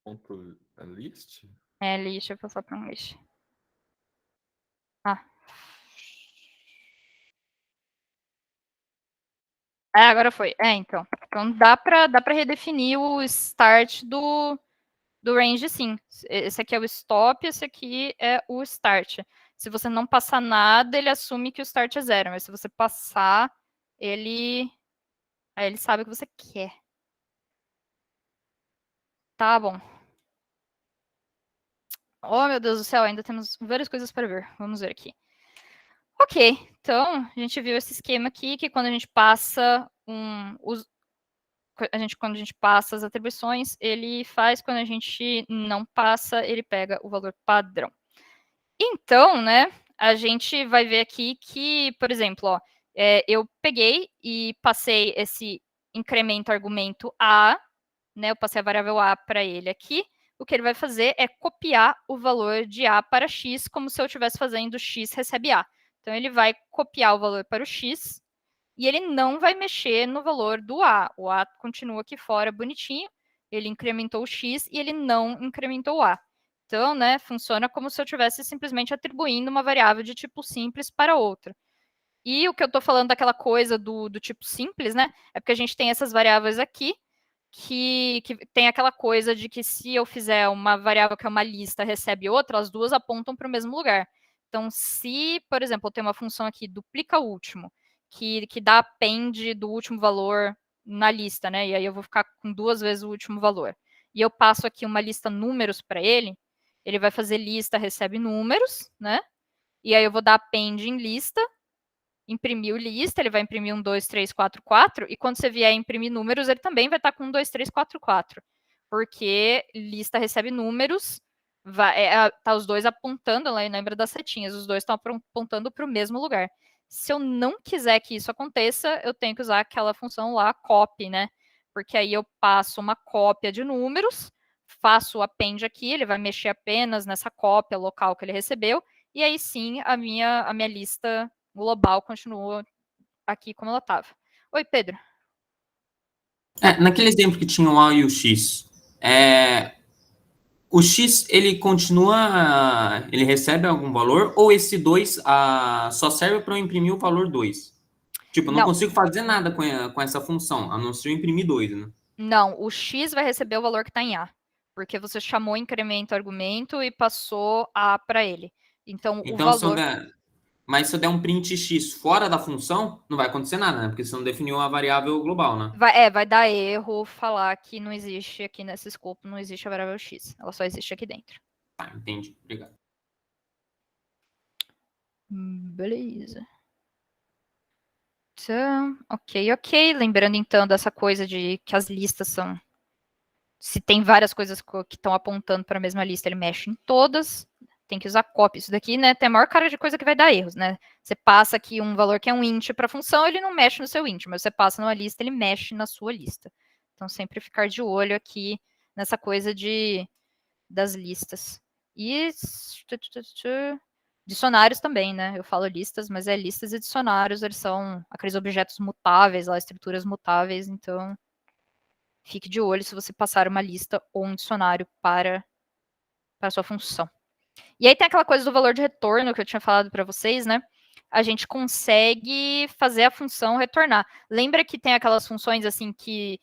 Ponto list? List, deixa eu passar para um list. Agora foi. Então. Então dá para redefinir o start do range, sim. Esse aqui é o stop, esse aqui é o start. Se você não passar nada, ele assume que o start é 0. Mas se você passar, aí ele sabe o que você quer. Tá bom. Oh, meu Deus do céu, ainda temos várias coisas para ver. Vamos ver aqui. Ok, então a gente viu esse esquema aqui, que quando a gente passa quando a gente passa as atribuições, ele faz, quando a gente não passa, ele pega o valor padrão. Então, né, a gente vai ver aqui que, por exemplo, eu peguei e passei esse incremento argumento A, né, eu passei a variável A para ele aqui, o que ele vai fazer é copiar o valor de A para X, como se eu estivesse fazendo X recebe A. Então, ele vai copiar o valor para o X, e ele não vai mexer no valor do A. O A continua aqui fora bonitinho, ele incrementou o X e ele não incrementou o A. Então, né, funciona como se eu estivesse simplesmente atribuindo uma variável de tipo simples para outra. E o que eu estou falando daquela coisa do tipo simples, né, é porque a gente tem essas variáveis aqui, que tem aquela coisa de que se eu fizer uma variável que é uma lista recebe outra, as duas apontam para o mesmo lugar. Então, se, por exemplo, eu tenho uma função aqui, duplica o último, que dá append do último valor na lista, né? E aí eu vou ficar com 2 vezes o último valor. E eu passo aqui uma lista números para ele vai fazer lista, recebe números, né? E aí eu vou dar append em lista, imprimiu lista, ele vai imprimir 1, 2, 3, 4, 4, e quando você vier imprimir números, ele também vai estar com 1, 2, 3, 4, 4, porque lista recebe números, tá os dois apontando, lembra das setinhas, os dois estão apontando para o mesmo lugar. Se eu não quiser que isso aconteça, eu tenho que usar aquela função lá, copy, né, porque aí eu passo uma cópia de números, faço o append aqui, ele vai mexer apenas nessa cópia local que ele recebeu, e aí sim a minha lista global continua aqui como ela estava. Oi, Pedro. Naquele exemplo que tinha o A e o X, o X, ele continua, ele recebe algum valor, ou esse 2 só serve para eu imprimir o valor 2? Tipo, eu não Não. consigo fazer nada com essa função, a não ser eu imprimir 2, né? Não, o X vai receber o valor que está em A, porque você chamou incremento argumento e passou A para ele. Então, o Então, valor... mas se eu der um print X fora da função, não vai acontecer nada, né? Porque você não definiu uma variável global, né? Vai dar erro falar que não existe aqui nesse escopo, não existe a variável X. Ela só existe aqui dentro. Tá, entendi. Obrigado. Beleza. Então, ok. Lembrando, então, dessa coisa de que as listas são... Se tem várias coisas que estão apontando para a mesma lista, ele mexe em todas. Tem que usar copy. Isso daqui, né, tem a maior cara de coisa que vai dar erros, né? Você passa aqui um valor que é um int para a função, ele não mexe no seu int, mas você passa numa lista, ele mexe na sua lista. Então, sempre ficar de olho aqui nessa coisa das listas. E dicionários também, né? Eu falo listas, mas listas e dicionários, eles são aqueles objetos mutáveis, lá, estruturas mutáveis, então fique de olho se você passar uma lista ou um dicionário para a sua função. E aí tem aquela coisa do valor de retorno que eu tinha falado para vocês, né? A gente consegue fazer a função retornar. Lembra que tem aquelas funções assim que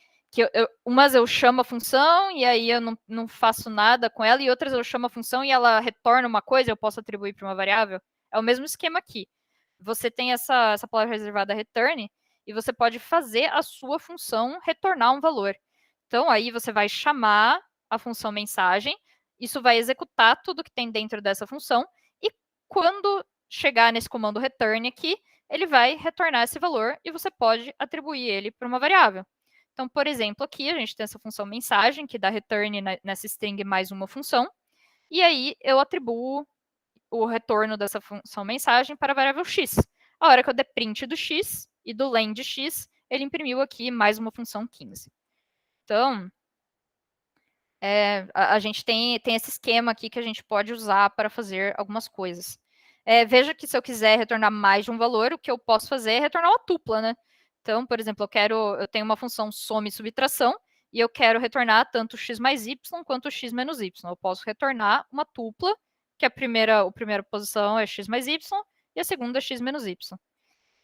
umas eu chamo a função e aí eu não faço nada com ela, e outras eu chamo a função e ela retorna uma coisa, eu posso atribuir para uma variável? É o mesmo esquema aqui. Você tem essa palavra reservada return, e você pode fazer a sua função retornar um valor. Então, aí você vai chamar a função mensagem, isso vai executar tudo que tem dentro dessa função, e quando chegar nesse comando return aqui, ele vai retornar esse valor, e você pode atribuir ele para uma variável. Então, por exemplo, aqui a gente tem essa função mensagem, que dá return nessa string mais uma função, e aí eu atribuo o retorno dessa função mensagem para a variável x. A hora que eu der print do x e do len de x, ele imprimiu aqui mais uma função 15. Então, a gente tem esse esquema aqui que a gente pode usar para fazer algumas coisas. Veja que se eu quiser retornar mais de um valor, o que eu posso fazer é retornar uma tupla, né? Então, por exemplo, eu tenho uma função soma e subtração, e eu quero retornar tanto x mais y quanto x menos y. Eu posso retornar uma tupla, que a primeira posição é x mais y, e a segunda é x menos y.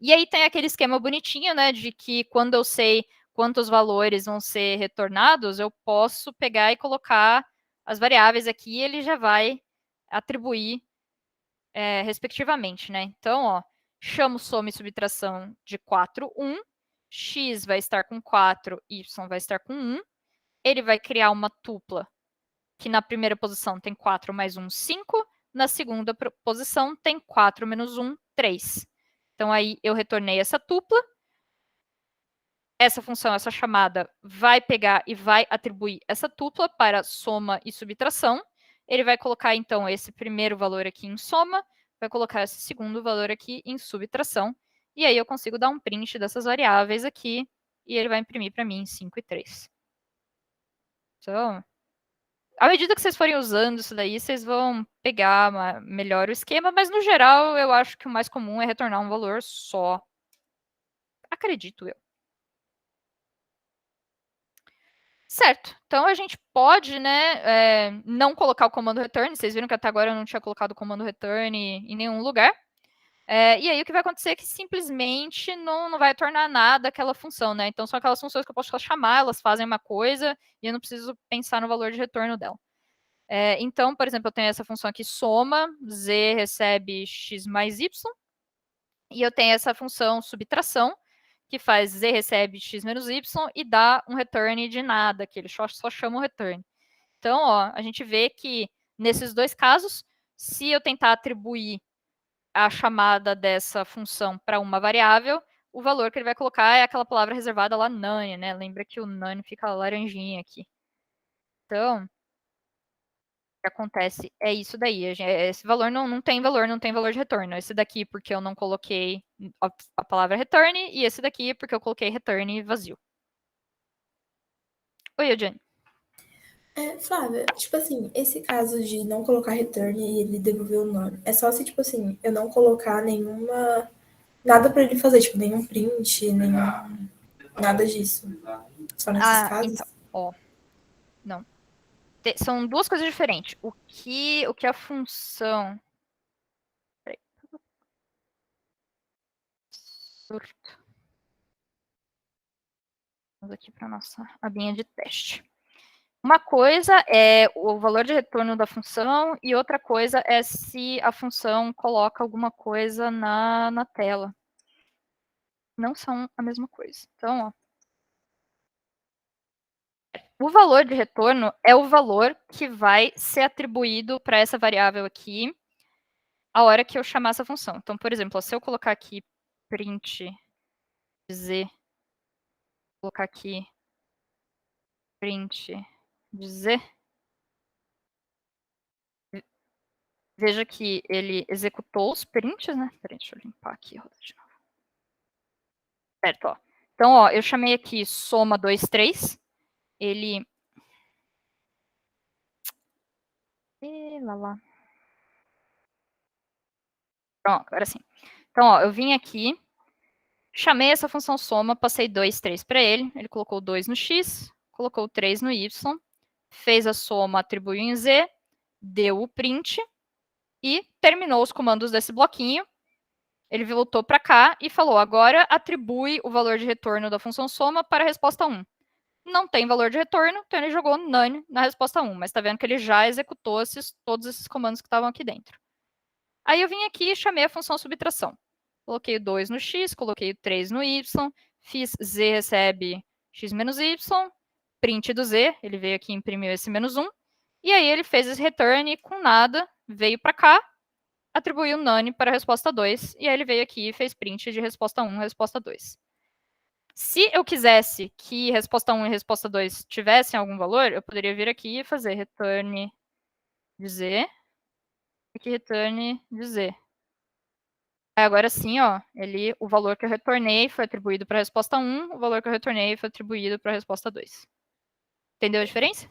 E aí tem aquele esquema bonitinho, né, de que quando eu sei quantos valores vão ser retornados, eu posso pegar e colocar as variáveis aqui, e ele já vai atribuir respectivamente, né? Então, ó, chamo soma e subtração de 4, 1, x vai estar com 4, y vai estar com 1, ele vai criar uma tupla que na primeira posição tem 4 mais 1, 5, na segunda posição tem 4 menos 1, 3. Então, aí eu retornei essa tupla, essa função, essa chamada, vai pegar e vai atribuir essa tupla para soma e subtração. Ele vai colocar, então, esse primeiro valor aqui em soma, vai colocar esse segundo valor aqui em subtração, e aí eu consigo dar um print dessas variáveis aqui, e ele vai imprimir para mim 5 e 3. Então, à medida que vocês forem usando isso daí, vocês vão pegar melhor o esquema, mas no geral eu acho que o mais comum é retornar um valor só. Acredito eu. Certo, então a gente pode, né, não colocar o comando return. Vocês viram que até agora eu não tinha colocado o comando return em nenhum lugar. E aí o que vai acontecer é que simplesmente não vai retornar nada aquela função, né? Então são aquelas funções que eu posso chamar, elas fazem uma coisa e eu não preciso pensar no valor de retorno dela. Então, por exemplo, eu tenho essa função aqui, soma, z recebe x mais y, e eu tenho essa função subtração, que faz z recebe x menos y e dá um return de nada, que ele só chama o return. Então, ó, a gente vê que nesses dois casos, se eu tentar atribuir a chamada dessa função para uma variável, o valor que ele vai colocar é aquela palavra reservada lá, none, né? Lembra que o none fica laranjinha aqui. Então, que acontece é isso daí. Esse valor não tem valor de retorno. Esse daqui porque eu não coloquei a palavra return, e esse daqui porque eu coloquei return vazio. Oi, Eugênio. Flávia, tipo assim, esse caso de não colocar return e ele devolver o nome, é só se, tipo assim, eu não colocar nada pra ele fazer, tipo, nenhum print, nada disso. Só nesses casos? Então, ó. Não. São duas coisas diferentes. O que a função... Peraí. Surto. Vamos aqui para nossa abinha de teste. Uma coisa é o valor de retorno da função e outra coisa é se a função coloca alguma coisa na tela. Não são a mesma coisa. Então, ó. O valor de retorno é o valor que vai ser atribuído para essa variável aqui a hora que eu chamar essa função. Então, por exemplo, se eu colocar aqui print z, colocar aqui print de z, veja que ele executou os prints, né? Peraí, deixa eu limpar aqui. Certo, ó. Então, ó, eu chamei aqui soma 2, 3. Ele... lá. Pronto, agora sim. Então, ó, eu vim aqui, chamei essa função soma, passei 2, 3 para ele colocou 2 no x, colocou 3 no y, fez a soma, atribuiu em z, deu o print e terminou os comandos desse bloquinho. Ele voltou para cá e falou, agora atribui o valor de retorno da função soma para a resposta 1. Não tem valor de retorno, então ele jogou none na resposta 1, mas está vendo que ele já executou todos esses comandos que estavam aqui dentro. Aí eu vim aqui e chamei a função subtração. Coloquei o 2 no x, coloquei o 3 no y, fiz z recebe x menos y, print do z, ele veio aqui e imprimiu esse menos 1, e aí ele fez esse return com nada, veio para cá, atribuiu none para a resposta 2, e aí ele veio aqui e fez print de resposta 1 e resposta 2. Se eu quisesse que resposta 1 e resposta 2 tivessem algum valor, eu poderia vir aqui e fazer return de z, aqui return de z. Agora sim, ó, o valor que eu retornei foi atribuído para a resposta 1, o valor que eu retornei foi atribuído para a resposta 2. Entendeu a diferença?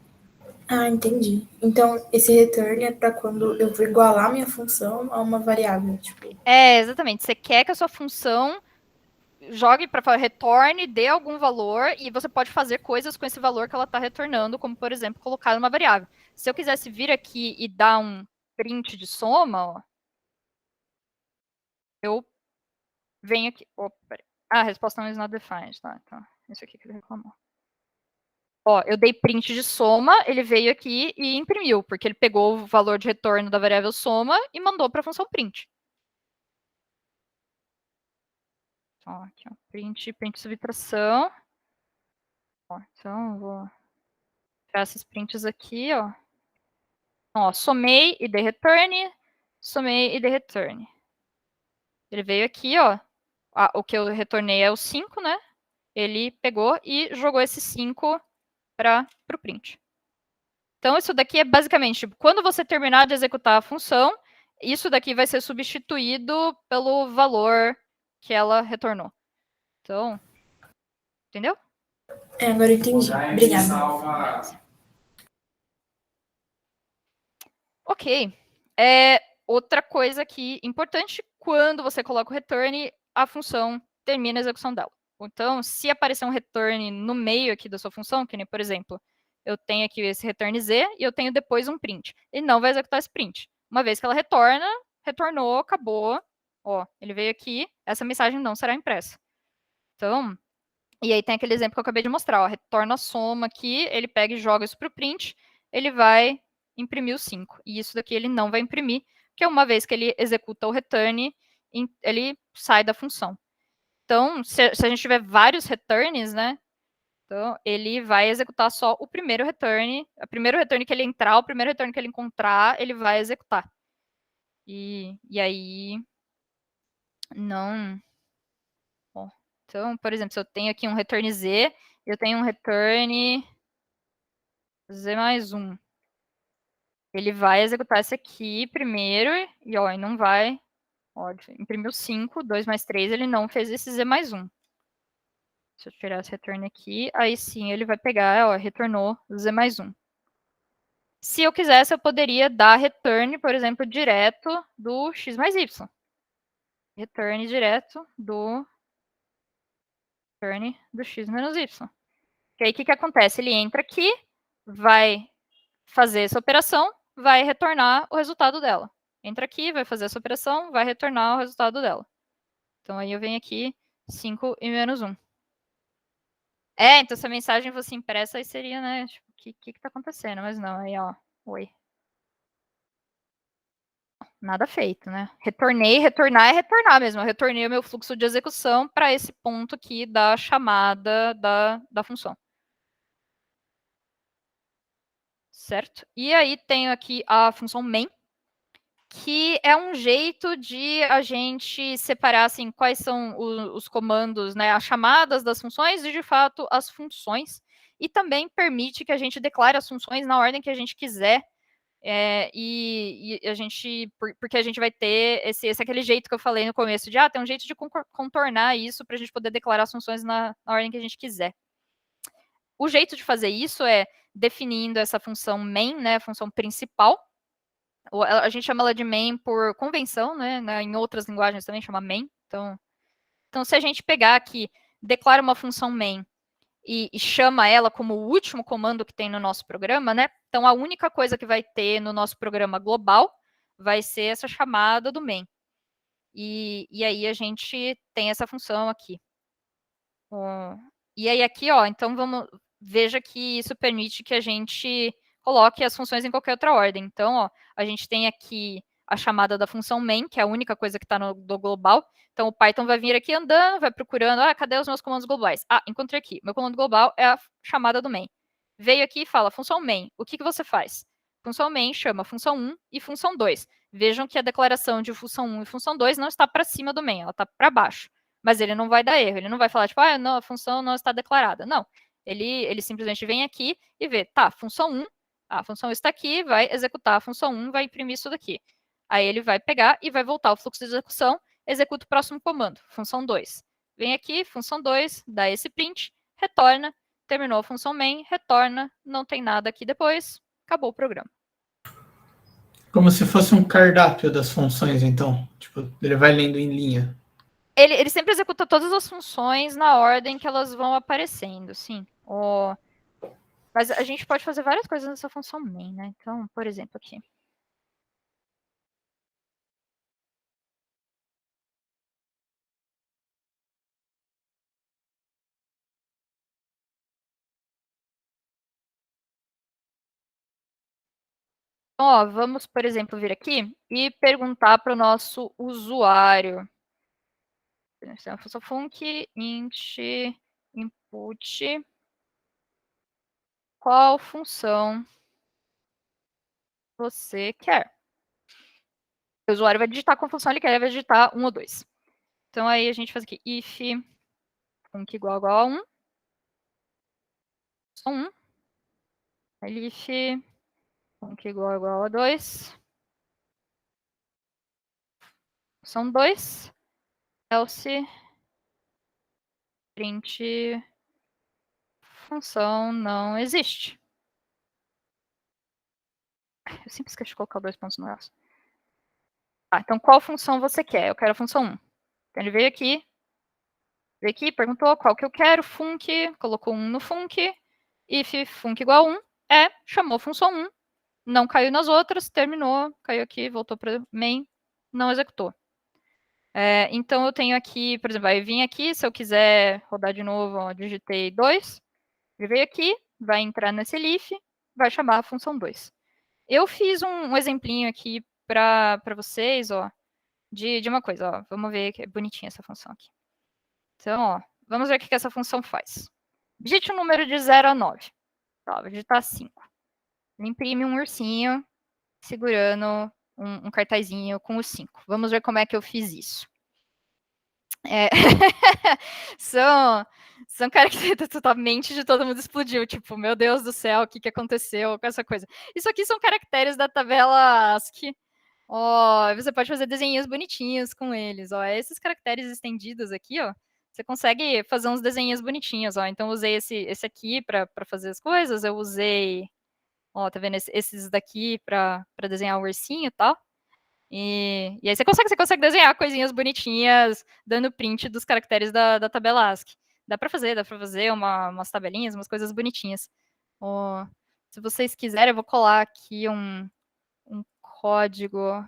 Ah, entendi. Então, esse return é para quando eu vou igualar minha função a uma variável, tipo... Exatamente. Você quer que a sua função jogue para retorne, dê algum valor, e você pode fazer coisas com esse valor que ela está retornando, como, por exemplo, colocar numa variável. Se eu quisesse vir aqui e dar um print de soma, ó, eu venho aqui... Opa, peraí. A resposta não is not defined, tá? Então, isso aqui que ele reclamou. Ó, eu dei print de soma, ele veio aqui e imprimiu, porque ele pegou o valor de retorno da variável soma e mandou para a função print. Ó, aqui, ó, print subtração. Ó, então, vou tirar esses prints aqui, ó. Então, ó, somei e dei return, somei e dei return. Ele veio aqui, ó, o que eu retornei é o 5, né? Ele pegou e jogou esse 5 para o print. Então, isso daqui é basicamente, tipo, quando você terminar de executar a função, isso daqui vai ser substituído pelo valor que ela retornou. Então, entendeu? Agora eu entendi. Obrigada. Ok. Outra coisa aqui importante, quando você coloca o return, a função termina a execução dela. Então, se aparecer um return no meio aqui da sua função, que nem, por exemplo, eu tenho aqui esse return z e eu tenho depois um print. Ele não vai executar esse print. Uma vez que ela retornou, acabou. Ó, ele veio aqui, essa mensagem não será impressa. Então, e aí tem aquele exemplo que eu acabei de mostrar, ó, retorna a soma aqui, ele pega e joga isso para o print, ele vai imprimir o 5. E isso daqui ele não vai imprimir, porque uma vez que ele executa o return, ele sai da função. Então, se a gente tiver vários returns, né, então ele vai executar só o primeiro return, o primeiro return que ele entrar, o primeiro return que ele encontrar, ele vai executar. E aí, não... Ó, então, por exemplo, se eu tenho aqui um return z, eu tenho um return z mais 1. Ele vai executar esse aqui primeiro, e ó, não vai... Ó, imprimiu 5, 2 mais 3, ele não fez esse z mais 1. Se eu tirar esse return aqui, aí sim ele vai pegar, ó, retornou z mais 1. Se eu quisesse, eu poderia dar return, por exemplo, direto do x mais y. Return direto do return do x menos y. E aí, o que acontece? Ele entra aqui, vai fazer essa operação, vai retornar o resultado dela. Entra aqui, vai fazer essa operação, vai retornar o resultado dela. Então, aí eu venho aqui, 5 e menos 1. Então se a mensagem fosse impressa, aí seria, né, tipo, o que tá acontecendo? Mas não, aí, ó, oi. Nada feito, né? Retornei, retornar é retornar mesmo. Eu retornei o meu fluxo de execução para esse ponto aqui da chamada da função. Certo? E aí tenho aqui a função main, que é um jeito de a gente separar, assim, quais são os comandos, né, as chamadas das funções e, de fato, as funções. E também permite que a gente declare as funções na ordem que a gente quiser. E a gente, porque a gente vai ter aquele jeito que eu falei no começo, de tem um jeito de contornar isso para a gente poder declarar as funções na ordem que a gente quiser. O jeito de fazer isso é definindo essa função main, né, a função principal. A gente chama ela de main por convenção, né, em outras linguagens também chama main. Então, se a gente pegar aqui, declara uma função main e chama ela como o último comando que tem no nosso programa, né? Então, a única coisa que vai ter no nosso programa global vai ser essa chamada do main. E aí a gente tem essa função aqui. E aí aqui, ó, então veja que isso permite que a gente coloque as funções em qualquer outra ordem. Então, ó, a gente tem aqui a chamada da função main, que é a única coisa que está no global. Então, o Python vai vir aqui andando, vai procurando, cadê os meus comandos globais? Encontrei aqui. Meu comando global é a chamada do main. Veio aqui e fala, função main, o que você faz? Função main chama função 1 e função 2. Vejam que a declaração de função 1 e função 2 não está para cima do main, ela está para baixo. Mas ele não vai dar erro, ele não vai falar, tipo, não, a função não está declarada. Não, ele simplesmente vem aqui e vê, função 1, a função está aqui, vai executar a função 1, vai imprimir isso daqui. Aí ele vai pegar e vai voltar ao fluxo de execução, executa o próximo comando, função 2. Vem aqui, função 2, dá esse print, retorna, terminou a função main, retorna, não tem nada aqui depois, acabou o programa. Como se fosse um cardápio das funções, então. Tipo, ele vai lendo em linha. Ele sempre executa todas as funções na ordem que elas vão aparecendo, sim. Mas a gente pode fazer várias coisas nessa função main, né? Então, por exemplo, aqui. Então, ó, vamos, por exemplo, vir aqui e perguntar para o nosso usuário. A função func int input. Qual função você quer? O usuário vai digitar qual função ele quer, ele vai digitar 1 ou 2. Então, aí a gente faz aqui if func igual a 1. Função 1. If func igual a 2. Função 2. Else print função não existe. Eu sempre esqueço de colocar 2 pontos no else. Então qual função você quer? Eu quero a função 1. Então ele veio aqui, perguntou qual que eu quero, func, colocou 1 no func, if func igual a 1, chamou a função 1, não caiu nas outras, terminou, caiu aqui, voltou para main, não executou. Então eu tenho aqui, por exemplo, aí vim aqui, se eu quiser rodar de novo, ó, digitei 2, ele veio aqui, vai entrar nesse elif, vai chamar a função 2. Eu fiz um exemplinho aqui para vocês, ó, de uma coisa, ó, vamos ver que é bonitinha essa função aqui. Então, ó, vamos ver o que essa função faz. Digite um número de 0 a 9. Vou digitar 5. Ele imprime um ursinho segurando um cartazinho com os 5. Vamos ver como é que eu fiz isso. São caracteres totalmente de todo mundo explodiu. Tipo, meu Deus do céu, o que aconteceu com essa coisa? Isso aqui são caracteres da tabela ASCII. Você pode fazer desenhos bonitinhos com eles. Esses caracteres estendidos aqui, ó, você consegue fazer uns desenhos bonitinhos, ó. Então, eu usei esse aqui para fazer as coisas, eu usei, ó, tá vendo? Esses daqui para desenhar o ursinho e tal. E aí você consegue desenhar coisinhas bonitinhas, dando print dos caracteres da tabela ASCII. Dá para fazer umas tabelinhas, umas coisas bonitinhas. Ó, se vocês quiserem, eu vou colar aqui um código.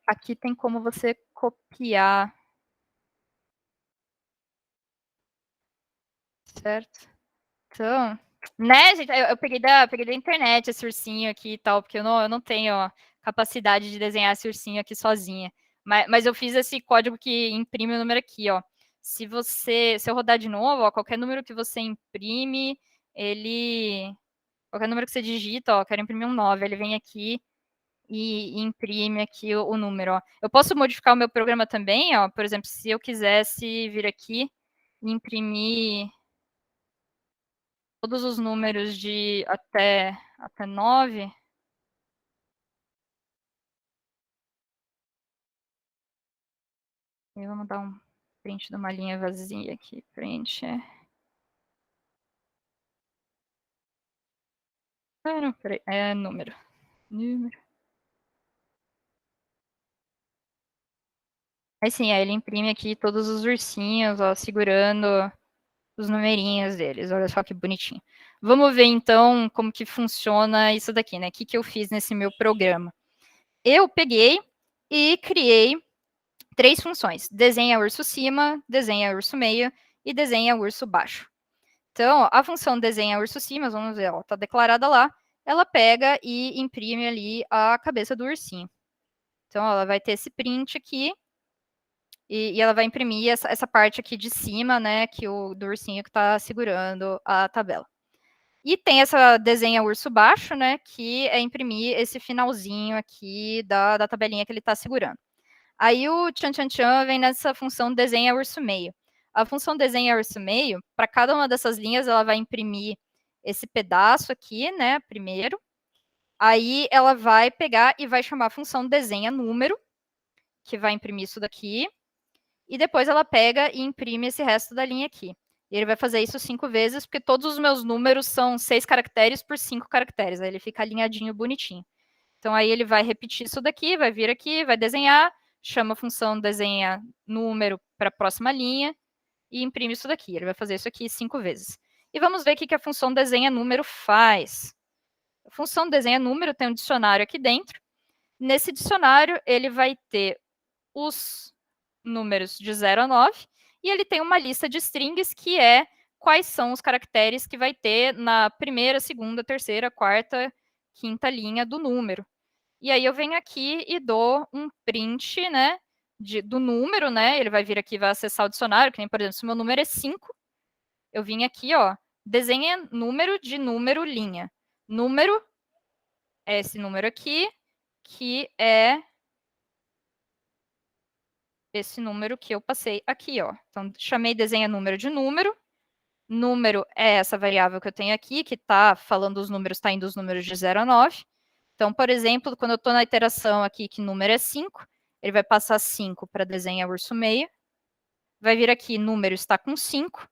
Aqui tem como você copiar. Certo? Então, né, gente, eu peguei da internet esse ursinho aqui e tal, porque eu não tenho capacidade de desenhar esse ursinho aqui sozinha. Mas eu fiz esse código que imprime o número aqui, ó. Se eu rodar de novo, ó, qualquer número que você imprime, qualquer número que você digita, ó, quero imprimir um 9, ele vem aqui e imprime aqui o número, ó. Eu posso modificar o meu programa também, ó, por exemplo, se eu quisesse vir aqui e imprimir todos os números de até 9. E vamos dar um print de uma linha vazia aqui. Print. Não, peraí. É número. Aí sim, aí ele imprime aqui todos os ursinhos, ó, segurando os numerinhos deles. Olha só que bonitinho. Vamos ver, então, como que funciona isso daqui, né? O que eu fiz nesse meu programa? Eu peguei e criei 3 funções. Desenha urso cima, desenha urso meio e desenha urso baixo. Então, a função desenha urso cima, vamos ver, está declarada lá, ela pega e imprime ali a cabeça do ursinho. Então, ela vai ter esse print aqui, e ela vai imprimir essa parte aqui de cima, né, do ursinho que está segurando a tabela. E tem essa desenha urso baixo, né, que é imprimir esse finalzinho aqui da tabelinha que ele está segurando. Aí o tchan vem nessa função desenha urso meio. A função desenha urso meio, para cada uma dessas linhas, ela vai imprimir esse pedaço aqui, né, primeiro. Aí ela vai pegar e vai chamar a função desenha número, que vai imprimir isso daqui. E depois ela pega e imprime esse resto da linha aqui. E ele vai fazer isso 5 vezes, porque todos os meus números são 6 caracteres por 5 caracteres. Aí ele fica alinhadinho, bonitinho. Então aí ele vai repetir isso daqui, vai vir aqui, vai desenhar, chama a função desenha número para a próxima linha e imprime isso daqui. Ele vai fazer isso aqui 5 vezes. E vamos ver o que a função desenha número faz. A função desenha número tem um dicionário aqui dentro. Nesse dicionário, ele vai ter os números de 0 a 9, e ele tem uma lista de strings que é quais são os caracteres que vai ter na primeira, segunda, terceira, quarta, quinta linha do número. E aí eu venho aqui e dou um print, né, do número, né, ele vai vir aqui e vai acessar o dicionário, que nem, por exemplo, se o meu número é 5, eu vim aqui, ó, desenha número de número linha. Número é esse número aqui, que é esse número que eu passei aqui, ó. Então, chamei desenha número de número. Número é essa variável que eu tenho aqui, que está falando os números, está indo os números de 0 a 9. Então, por exemplo, quando eu estou na iteração aqui, que número é 5, ele vai passar 5 para desenha urso meio. Vai vir aqui, número está com 5.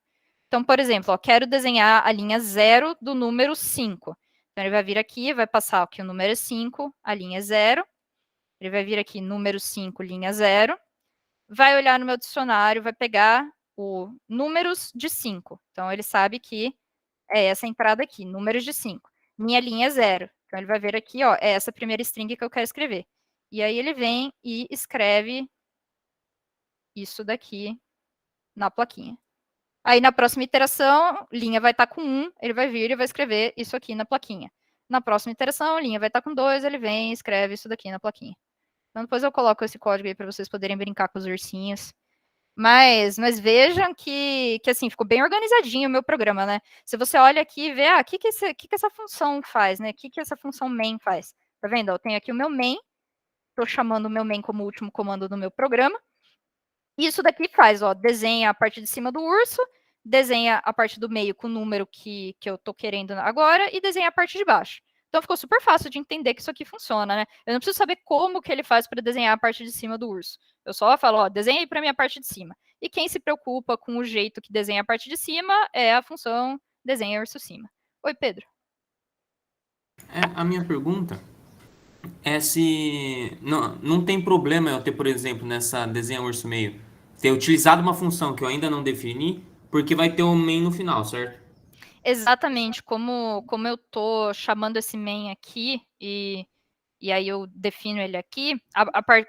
Então, por exemplo, ó, quero desenhar a linha 0 do número 5. Então, ele vai vir aqui, vai passar aqui o número é 5, a linha é 0. Ele vai vir aqui, número 5, linha 0. Vai olhar no meu dicionário, vai pegar o números de 5. Então, ele sabe que é essa entrada aqui, números de 5. Minha linha é 0. Então, ele vai ver aqui, ó, é essa primeira string que eu quero escrever. E aí, ele vem e escreve isso daqui na plaquinha. Aí, na próxima iteração, linha vai estar com 1, ele vai vir e vai escrever isso aqui na plaquinha. Na próxima iteração, linha vai estar com 2, ele vem e escreve isso daqui na plaquinha. Então, depois eu coloco esse código aí para vocês poderem brincar com os ursinhos. Mas vejam que assim, ficou bem organizadinho o meu programa, né? Se você olha aqui e vê, o que essa função faz, né? O que essa função main faz? Tá vendo? Eu tenho aqui o meu main, estou chamando o meu main como último comando do meu programa. E isso daqui faz, ó, desenha a parte de cima do urso, desenha a parte do meio com o número que eu estou querendo agora e desenha a parte de baixo. Então, ficou super fácil de entender que isso aqui funciona, né? Eu não preciso saber como que ele faz para desenhar a parte de cima do urso. Eu só falo, ó, desenha aí para mim a parte de cima. e quem se preocupa com o jeito que desenha a parte de cima é a função desenha versus cima. Oi, Pedro. A minha pergunta é se não tem problema eu ter, por exemplo, nessa desenha urso meio, ter utilizado uma função que eu ainda não defini, porque vai ter um main no final, certo? Exatamente, como eu tô chamando esse main aqui, e aí eu defino ele aqui,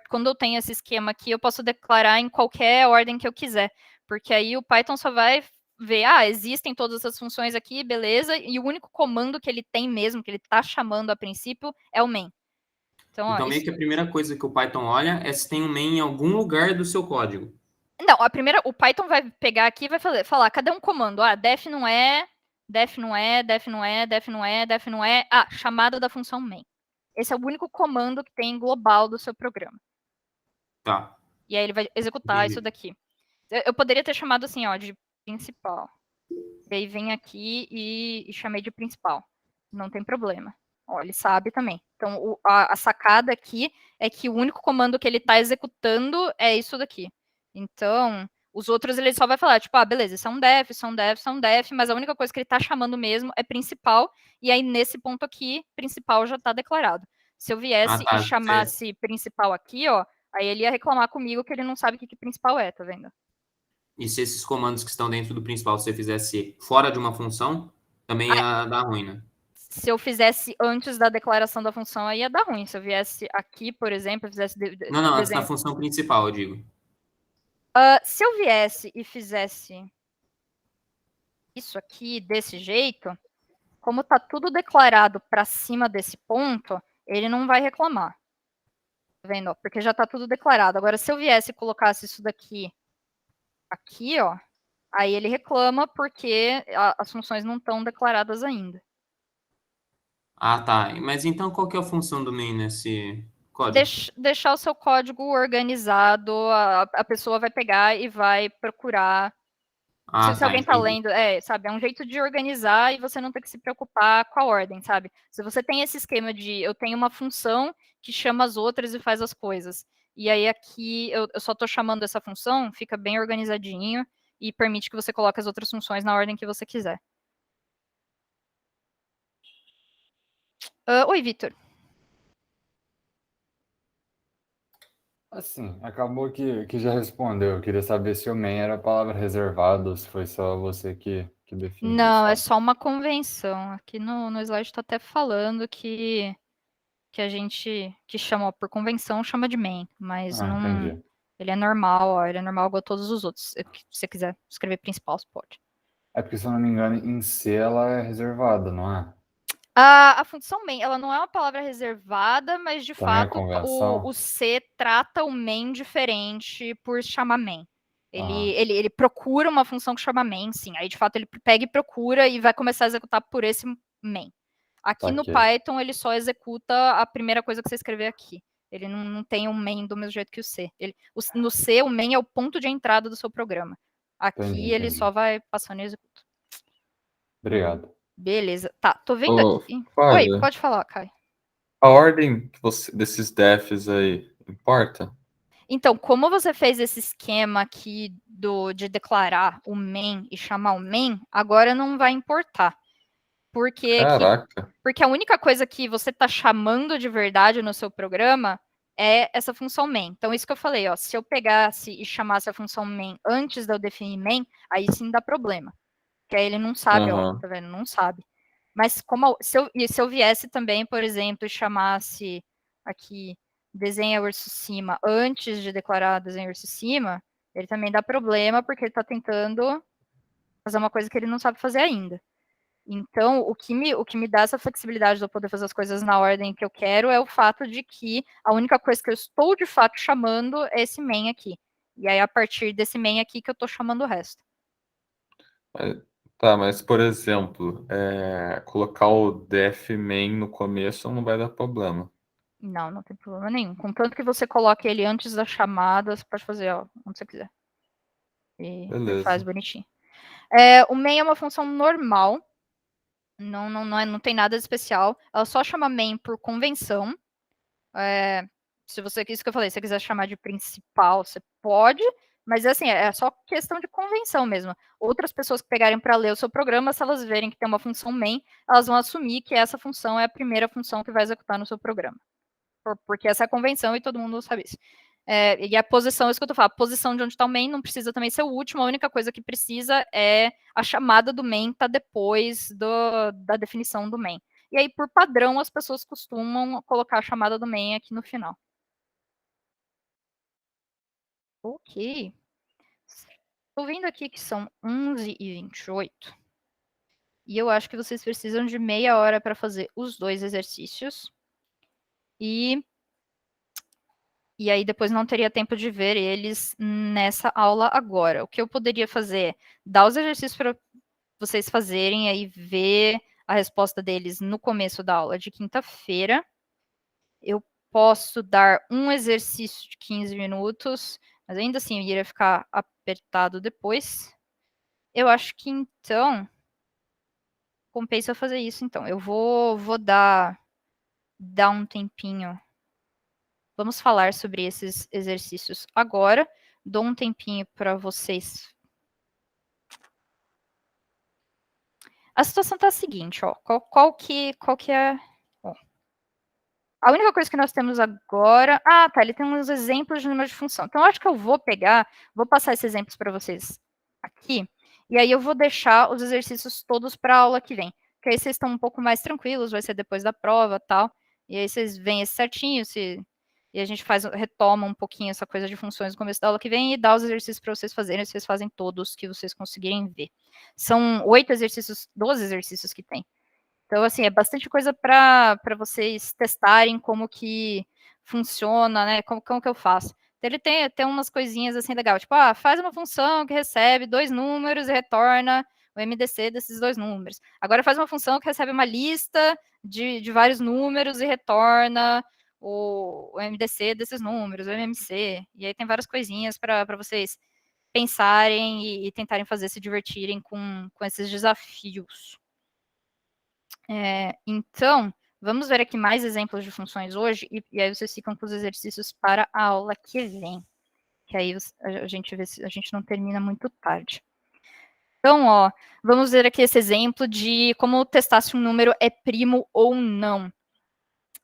quando eu tenho esse esquema aqui, eu posso declarar em qualquer ordem que eu quiser, porque aí o Python só vai ver, existem todas essas funções aqui, beleza, e o único comando que ele tem mesmo, que ele tá chamando a princípio, é o main. Então, meio que a primeira coisa que o Python olha é se tem um main em algum lugar do seu código. Não, o Python vai pegar aqui e vai falar, cadê um comando? Def não é, def não é, def não é, def não é, def não é. Chamada da função main. Esse é o único comando que tem global do seu programa. Tá. E aí ele vai executar isso daqui. Eu poderia ter chamado assim, de principal. E aí vem aqui e chamei de principal. Não tem problema. Ele sabe também. Então, a sacada aqui é que o único comando que ele está executando é isso daqui. Então, os outros ele só vai falar, tipo, beleza, isso é um def, isso é um def, isso é um def, mas a única coisa que ele está chamando mesmo é principal, e aí nesse ponto aqui, principal já está declarado. Se eu viesse e chamasse principal aqui, aí ele ia reclamar comigo que ele não sabe o que principal é, tá vendo? E se esses comandos que estão dentro do principal você fizesse fora de uma função, também ia dar ruim, né? Se eu fizesse antes da declaração da função, aí ia dar ruim. Se eu viesse aqui, por exemplo, eu fizesse... Não, antes da função principal, eu digo. Se eu viesse e fizesse isso aqui desse jeito, como está tudo declarado para cima desse ponto, ele não vai reclamar. Tá vendo? Porque já está tudo declarado. Agora, se eu viesse e colocasse isso daqui aqui, aí ele reclama porque as funções não estão declaradas ainda. Tá. Mas então qual que é a função do main nesse código? Deixar o seu código organizado, a pessoa vai pegar e vai procurar. Se alguém tá lendo, sabe, é um jeito de organizar e você não ter que se preocupar com a ordem, sabe? Se você tem esse esquema de eu tenho uma função que chama as outras e faz as coisas, e aí aqui eu só tô chamando essa função, fica bem organizadinho e permite que você coloque as outras funções na ordem que você quiser. Oi, Vitor. Assim, acabou que já respondeu. Eu queria saber se o main era a palavra reservada ou se foi só você que definiu. Não, é só uma convenção. Aqui no slide está até falando que a gente que chama por convenção chama de main, mas não. Entendi. Ele é normal, ele é normal igual a todos os outros. Se você quiser escrever principal, você pode. É porque, se eu não me engano, em C ela é reservada, não é? A função main, ela não é uma palavra reservada, mas de Também é fato convenção? o C trata o main diferente por chamar main. Aham. Ele procura uma função que chama main, sim. Aí, de fato, ele pega e procura e vai começar a executar por esse main. Aqui no Python, ele só executa a primeira coisa que você escrever aqui. Ele não tem um main do mesmo jeito que o C. No C, o main é o ponto de entrada do seu programa. Aqui, ele só vai passando e executa. Obrigado. Beleza. Tá, tô vendo aqui. Flávia, Oi, pode falar, Caio. a ordem desses defs aí importa? Então, como você fez esse esquema aqui de declarar o main e chamar o main, agora não vai importar. Porque a única coisa que você está chamando de verdade no seu programa é essa função main. Então, isso que eu falei, se eu pegasse e chamasse a função main antes de eu definir main, aí sim dá problema. Porque aí ele não sabe, tá vendo? Não sabe. Mas se eu viesse também, por exemplo, e chamasse aqui desenha versus cima antes de declarar desenha versus cima, ele também dá problema, porque ele está tentando fazer uma coisa que ele não sabe fazer ainda. Então, o que me dá essa flexibilidade de eu poder fazer as coisas na ordem que eu quero é o fato de que a única coisa que eu estou, de fato, chamando é esse main aqui. E aí, a partir desse main aqui, que eu estou chamando o resto. Tá, mas, por exemplo, colocar o def main no começo não vai dar problema. Não tem problema nenhum. Contanto que você coloque ele antes da chamada, você pode fazer onde você quiser. E faz bonitinho. O main é uma função normal. Não tem nada de especial. Ela só chama main por convenção. Isso que eu falei, se você quiser chamar de principal, você pode. Mas assim, é só questão de convenção mesmo. Outras pessoas que pegarem para ler o seu programa, se elas verem que tem uma função main, elas vão assumir que essa função é a primeira função que vai executar no seu programa. Porque essa é a convenção e todo mundo sabe isso. E a posição, isso que eu tô falando, a posição de onde está o main não precisa também ser o último, a única coisa que precisa é a chamada do main tá depois da definição do main. E aí, por padrão, as pessoas costumam colocar a chamada do main aqui no final. Ok. Estou vendo aqui que são 11h28. E eu acho que vocês precisam de meia hora para fazer os 2 exercícios. E aí depois não teria tempo de ver eles nessa aula agora. O que eu poderia fazer é dar os exercícios para vocês fazerem, aí ver a resposta deles no começo da aula de quinta-feira. Eu posso dar um exercício de 15 minutos, mas ainda assim iria ficar apertado depois. Eu acho que então compensa fazer isso, então. Eu vou dar um tempinho. Vamos falar sobre esses exercícios agora. Dou um tempinho para vocês. A situação está a seguinte, ó. Qual que é... Ó. A única coisa que nós temos agora... Ah, tá, ele tem uns exemplos de número de função. Então, eu acho que eu vou passar esses exemplos para vocês aqui, e aí eu vou deixar os exercícios todos para a aula que vem. Porque aí vocês estão um pouco mais tranquilos, vai ser depois da prova e tal. E aí vocês veem esse certinho, e a gente retoma um pouquinho essa coisa de funções no começo da aula que vem e dá os exercícios para vocês fazerem, vocês fazem todos que vocês conseguirem ver. São 8 exercícios, 12 exercícios que tem. Então, assim, é bastante coisa para vocês testarem como que funciona, né? Como que eu faço. Então, ele tem umas coisinhas assim legal, tipo, faz uma função que recebe 2 números e retorna o MDC desses 2 números. Agora faz uma função que recebe uma lista de vários números e retorna o MDC desses números, o MMC. E aí tem várias coisinhas para vocês pensarem e tentarem fazer, se divertirem com esses desafios. Então, vamos ver aqui mais exemplos de funções hoje, e aí vocês ficam com os exercícios para a aula que vem. Que aí a gente vê se a gente não termina muito tarde. Então, ó, vamos ver aqui esse exemplo de como testar se um número é primo ou não.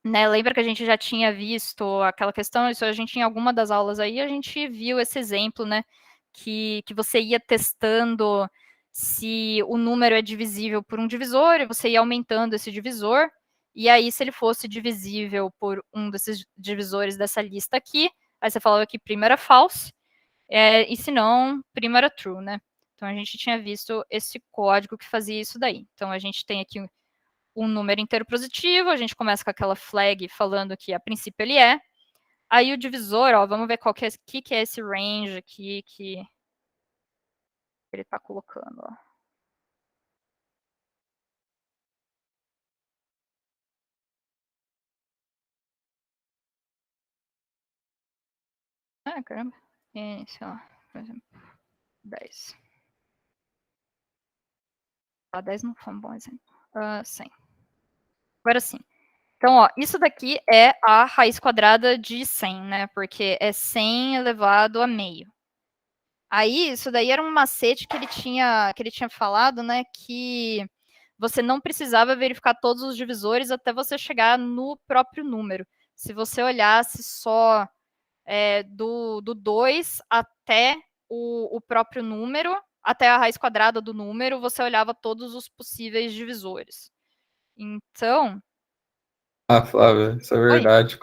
Né, lembra que a gente já tinha visto aquela questão, isso a gente em alguma das aulas aí, a gente viu esse exemplo, né, que você ia testando se o número é divisível por um divisor, e você ia aumentando esse divisor, e aí se ele fosse divisível por um desses divisores dessa lista aqui, aí você falava que primo era false, e se não, primo era true, né. Então a gente tinha visto esse código que fazia isso daí. Então a gente tem aqui um número inteiro positivo, a gente começa com aquela flag falando que a princípio ele é. Aí o divisor, ó, vamos ver qual que é esse range aqui que ele está colocando, ó. Caramba. Sei lá, por exemplo, 10. 10 não foi um bom exemplo. 100. Agora sim. Então, ó, isso daqui é a raiz quadrada de 100, né? Porque é 100 elevado a meio. Aí, isso daí era um macete que ele tinha falado, né? Que você não precisava verificar todos os divisores até você chegar no próprio número. Se você olhasse só do 2 até o próprio número, até a raiz quadrada do número, você olhava todos os possíveis divisores. Então... Flávia, isso é verdade.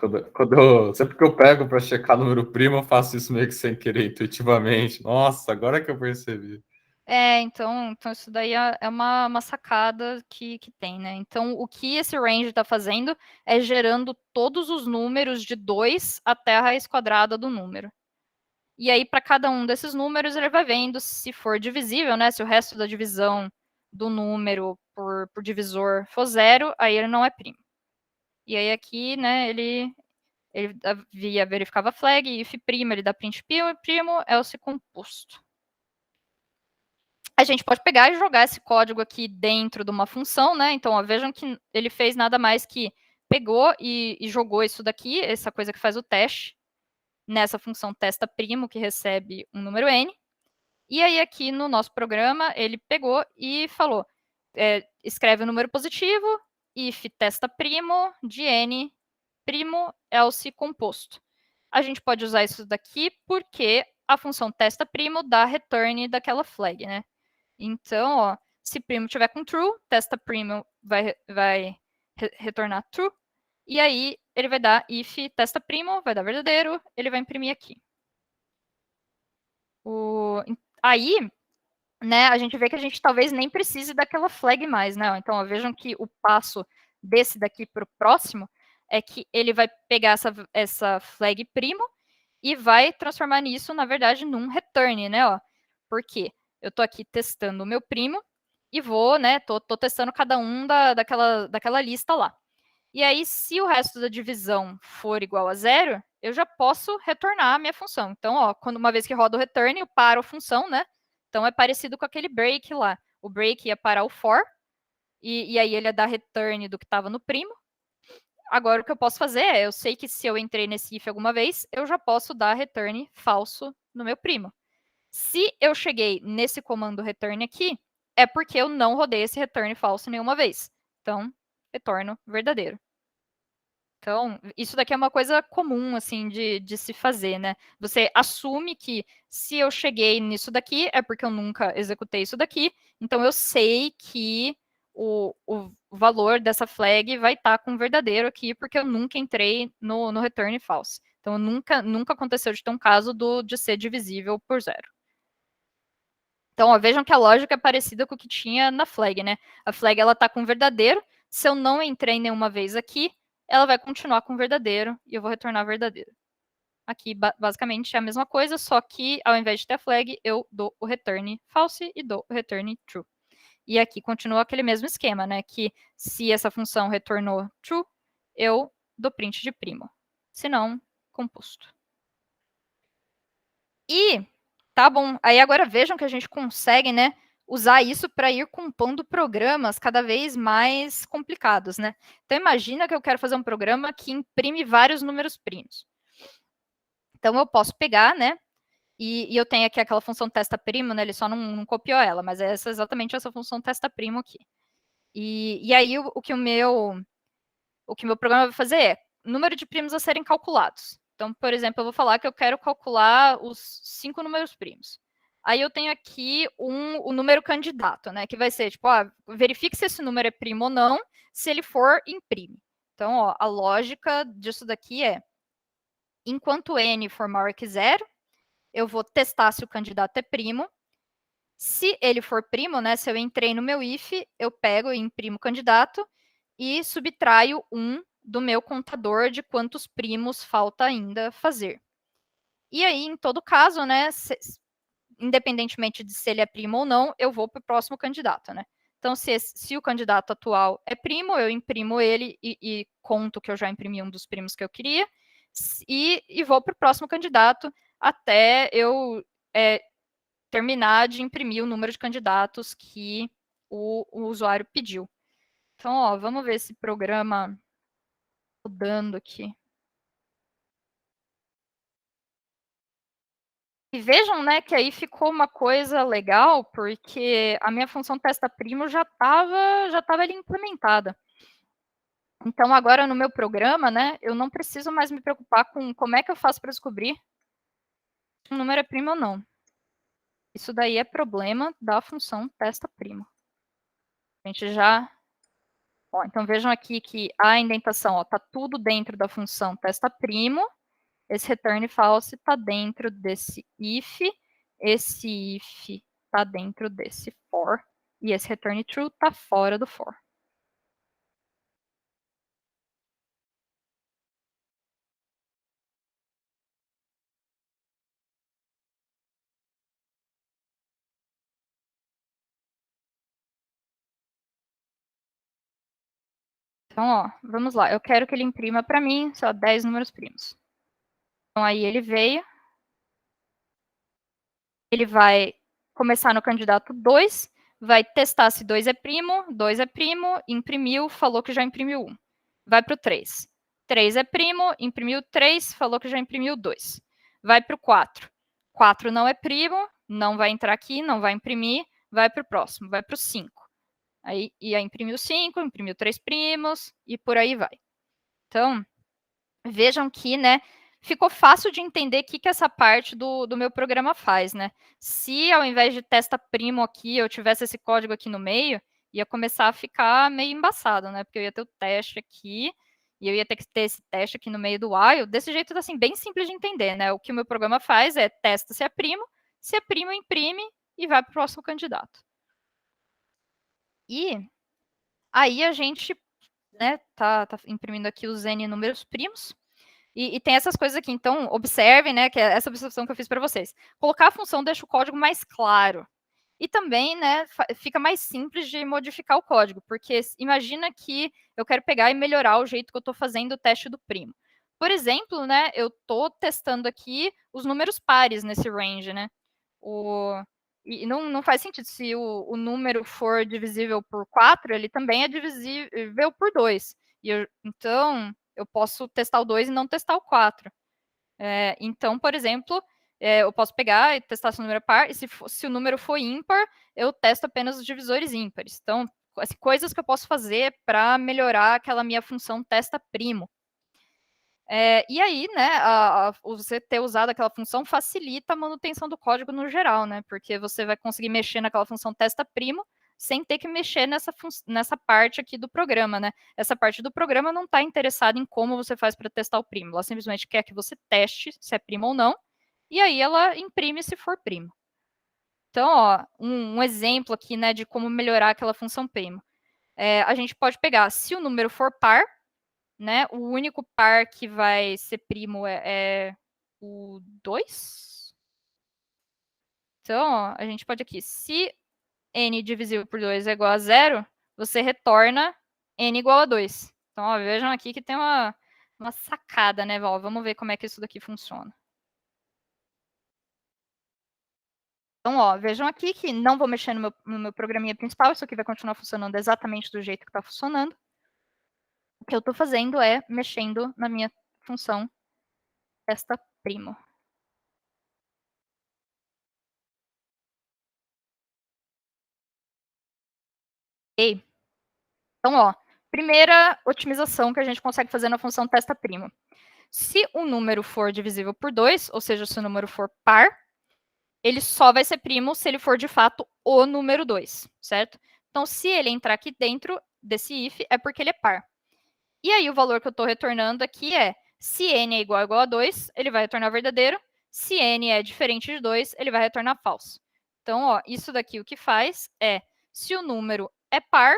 Sempre que eu pego para checar número primo, eu faço isso meio que sem querer, intuitivamente. Nossa, agora que eu percebi. Então isso daí é uma sacada que tem, né? Então, o que esse range está fazendo é gerando todos os números de 2 até a raiz quadrada do número. E aí, para cada um desses números, ele vai vendo se for divisível, né? Se o resto da divisão do número por divisor for 0, aí ele não é primo. E aí aqui, né, ele verificava flag, if primo, ele dá print primo, else composto. A gente pode pegar e jogar esse código aqui dentro de uma função, né? Então, ó, vejam que ele fez nada mais que pegou e jogou isso daqui, essa coisa que faz o teste. nessa função testa primo, que recebe um número n. E aí aqui no nosso programa, ele pegou e falou, escreve o número positivo, if testa primo de n primo else composto. A gente pode usar isso daqui porque a função testa primo dá return daquela flag, né? Então, ó, se primo tiver com true, testa primo vai retornar true. E aí ele vai dar if testa primo, vai dar verdadeiro, ele vai imprimir aqui. Aí, né, a gente vê que a gente talvez nem precise daquela flag mais, né? Então, ó, vejam que o passo desse daqui para o próximo é que ele vai pegar essa flag primo e vai transformar nisso, na verdade, num return, né? Ó, porque eu tô aqui testando o meu primo e vou, né? Tô testando cada um daquela lista lá. E aí, se o resto da divisão for igual a 0, eu já posso retornar a minha função. Então, ó, uma vez que roda o return, eu paro a função, né? Então, é parecido com aquele break lá. O break ia parar o for, e aí ele ia dar return do que estava no primo. Agora, o que eu posso fazer é, eu sei que se eu entrei nesse if alguma vez, eu já posso dar return falso no meu primo. Se eu cheguei nesse comando return aqui, é porque eu não rodei esse return falso nenhuma vez. Então, retorno verdadeiro. Então, isso daqui é uma coisa comum, assim, de se fazer, né? Você assume que se eu cheguei nisso daqui, é porque eu nunca executei isso daqui, então eu sei que o valor dessa flag vai estar com verdadeiro aqui, porque eu nunca entrei no return false. Então, nunca aconteceu de ter um caso de ser divisível por 0. Então, ó, vejam que a lógica é parecida com o que tinha na flag, né? A flag, ela tá com verdadeiro. Se eu não entrei nenhuma vez aqui, ela vai continuar com verdadeiro e eu vou retornar verdadeiro. Aqui, basicamente, é a mesma coisa, só que ao invés de ter a flag, eu dou o return false e dou o return true. E aqui continua aquele mesmo esquema, né? Que se essa função retornou true, eu dou print de primo. Se não, composto. E, tá bom, aí agora vejam que a gente consegue, né, usar isso para ir compondo programas cada vez mais complicados, né? Então, imagina que eu quero fazer um programa que imprime vários números primos. Então, eu posso pegar, né, e eu tenho aqui aquela função testa primo, né, ele só não copiou ela, mas é exatamente essa função testa primo aqui. E aí, o que o meu programa vai fazer é número de primos a serem calculados. Então, por exemplo, eu vou falar que eu quero calcular os 5 números primos. Aí eu tenho aqui o número candidato, né? Que vai ser, tipo, verifique se esse número é primo ou não. Se ele for, imprime. Então, ó, a lógica disso daqui é, enquanto n for maior que 0, eu vou testar se o candidato é primo. Se ele for primo, né? Se eu entrei no meu if, eu pego e imprimo o candidato e subtraio 1 do meu contador de quantos primos falta ainda fazer. E aí, em todo caso, né, independentemente de se ele é primo ou não, eu vou para o próximo candidato, né? Então, se o candidato atual é primo, eu imprimo ele e conto que eu já imprimi um dos primos que eu queria, e vou para o próximo candidato até eu terminar de imprimir o número de candidatos que o usuário pediu. Então, ó, vamos ver esse programa rodando aqui. E vejam, né, que aí ficou uma coisa legal, porque a minha função testa primo já estava ali implementada. Então, agora no meu programa, né, eu não preciso mais me preocupar com como é que eu faço para descobrir se um número é primo ou não. Isso daí é problema da função testa primo. A gente já... Ó, então, vejam aqui que a indentação está tudo dentro da função testa primo. Esse return false está dentro desse if. Esse if está dentro desse for. E esse return true está fora do for. Então, ó, vamos lá. Eu quero que ele imprima para mim só 10 números primos. Então, aí ele veio. Ele vai começar no candidato 2, vai testar se 2 é primo, imprimiu, falou que já imprimiu 1. Vai para o 3. 3 é primo, imprimiu 3, falou que já imprimiu 2. vai para o 4. 4 não é primo, não vai entrar aqui, não vai imprimir, vai para o próximo, vai para o 5. Aí imprimiu 5, imprimiu 3 primos, e por aí vai. Então, vejam que, né, ficou fácil de entender o que essa parte do meu programa faz, né? Se ao invés de testa primo aqui, eu tivesse esse código aqui no meio, ia começar a ficar meio embaçado, né? Porque eu ia ter o teste aqui, e eu ia ter que ter esse teste aqui no meio do while. Desse jeito, assim, bem simples de entender, né? O que o meu programa faz é testa se é primo, imprime e vai para o próximo candidato. E aí a gente, né, tá imprimindo aqui os N números primos. E tem essas coisas aqui, então observem, né, que é essa observação que eu fiz para vocês. Colocar a função deixa o código mais claro. E também, né, fica mais simples de modificar o código, porque imagina que eu quero pegar e melhorar o jeito que eu estou fazendo o teste do primo. Por exemplo, né, eu estou testando aqui os números pares nesse range, né? E não faz sentido, se o número for divisível por 4, ele também é divisível por 2. Então, eu posso testar o 2 e não testar o 4. Então, por exemplo, eu posso pegar e testar se o número é par, e se o número for ímpar, eu testo apenas os divisores ímpares. Então, assim, coisas que eu posso fazer para melhorar aquela minha função testa primo. E aí, né, você ter usado aquela função facilita a manutenção do código no geral, né? Porque você vai conseguir mexer naquela função testa primo sem ter que mexer nessa parte aqui do programa, né? Essa parte do programa não está interessada em como você faz para testar o primo. Ela simplesmente quer que você teste se é primo ou não, e aí ela imprime se for primo. Então, ó, um exemplo aqui, né, de como melhorar aquela função primo. A gente pode pegar, se o número for par, né, o único par que vai ser primo é o 2. Então, ó, a gente pode aqui, se n divisível por 2 é igual a 0, você retorna n igual a 2. Então, ó, vejam aqui que tem uma sacada, né, Val? Vamos ver como é que isso daqui funciona. Então, ó, vejam aqui que não vou mexer no meu programinha principal, isso aqui vai continuar funcionando exatamente do jeito que está funcionando. O que eu estou fazendo é mexendo na minha função testa primo. Ok? Então, ó, primeira otimização que a gente consegue fazer na função testa primo. Se o número for divisível por 2, ou seja, se o número for par, ele só vai ser primo se ele for de fato o número 2, certo? Então, se ele entrar aqui dentro desse if, é porque ele é par. E aí, o valor que eu estou retornando aqui é, se n é igual a 2, ele vai retornar verdadeiro. Se n é diferente de 2, ele vai retornar falso. Então, ó, isso daqui o que faz é, se o número é par,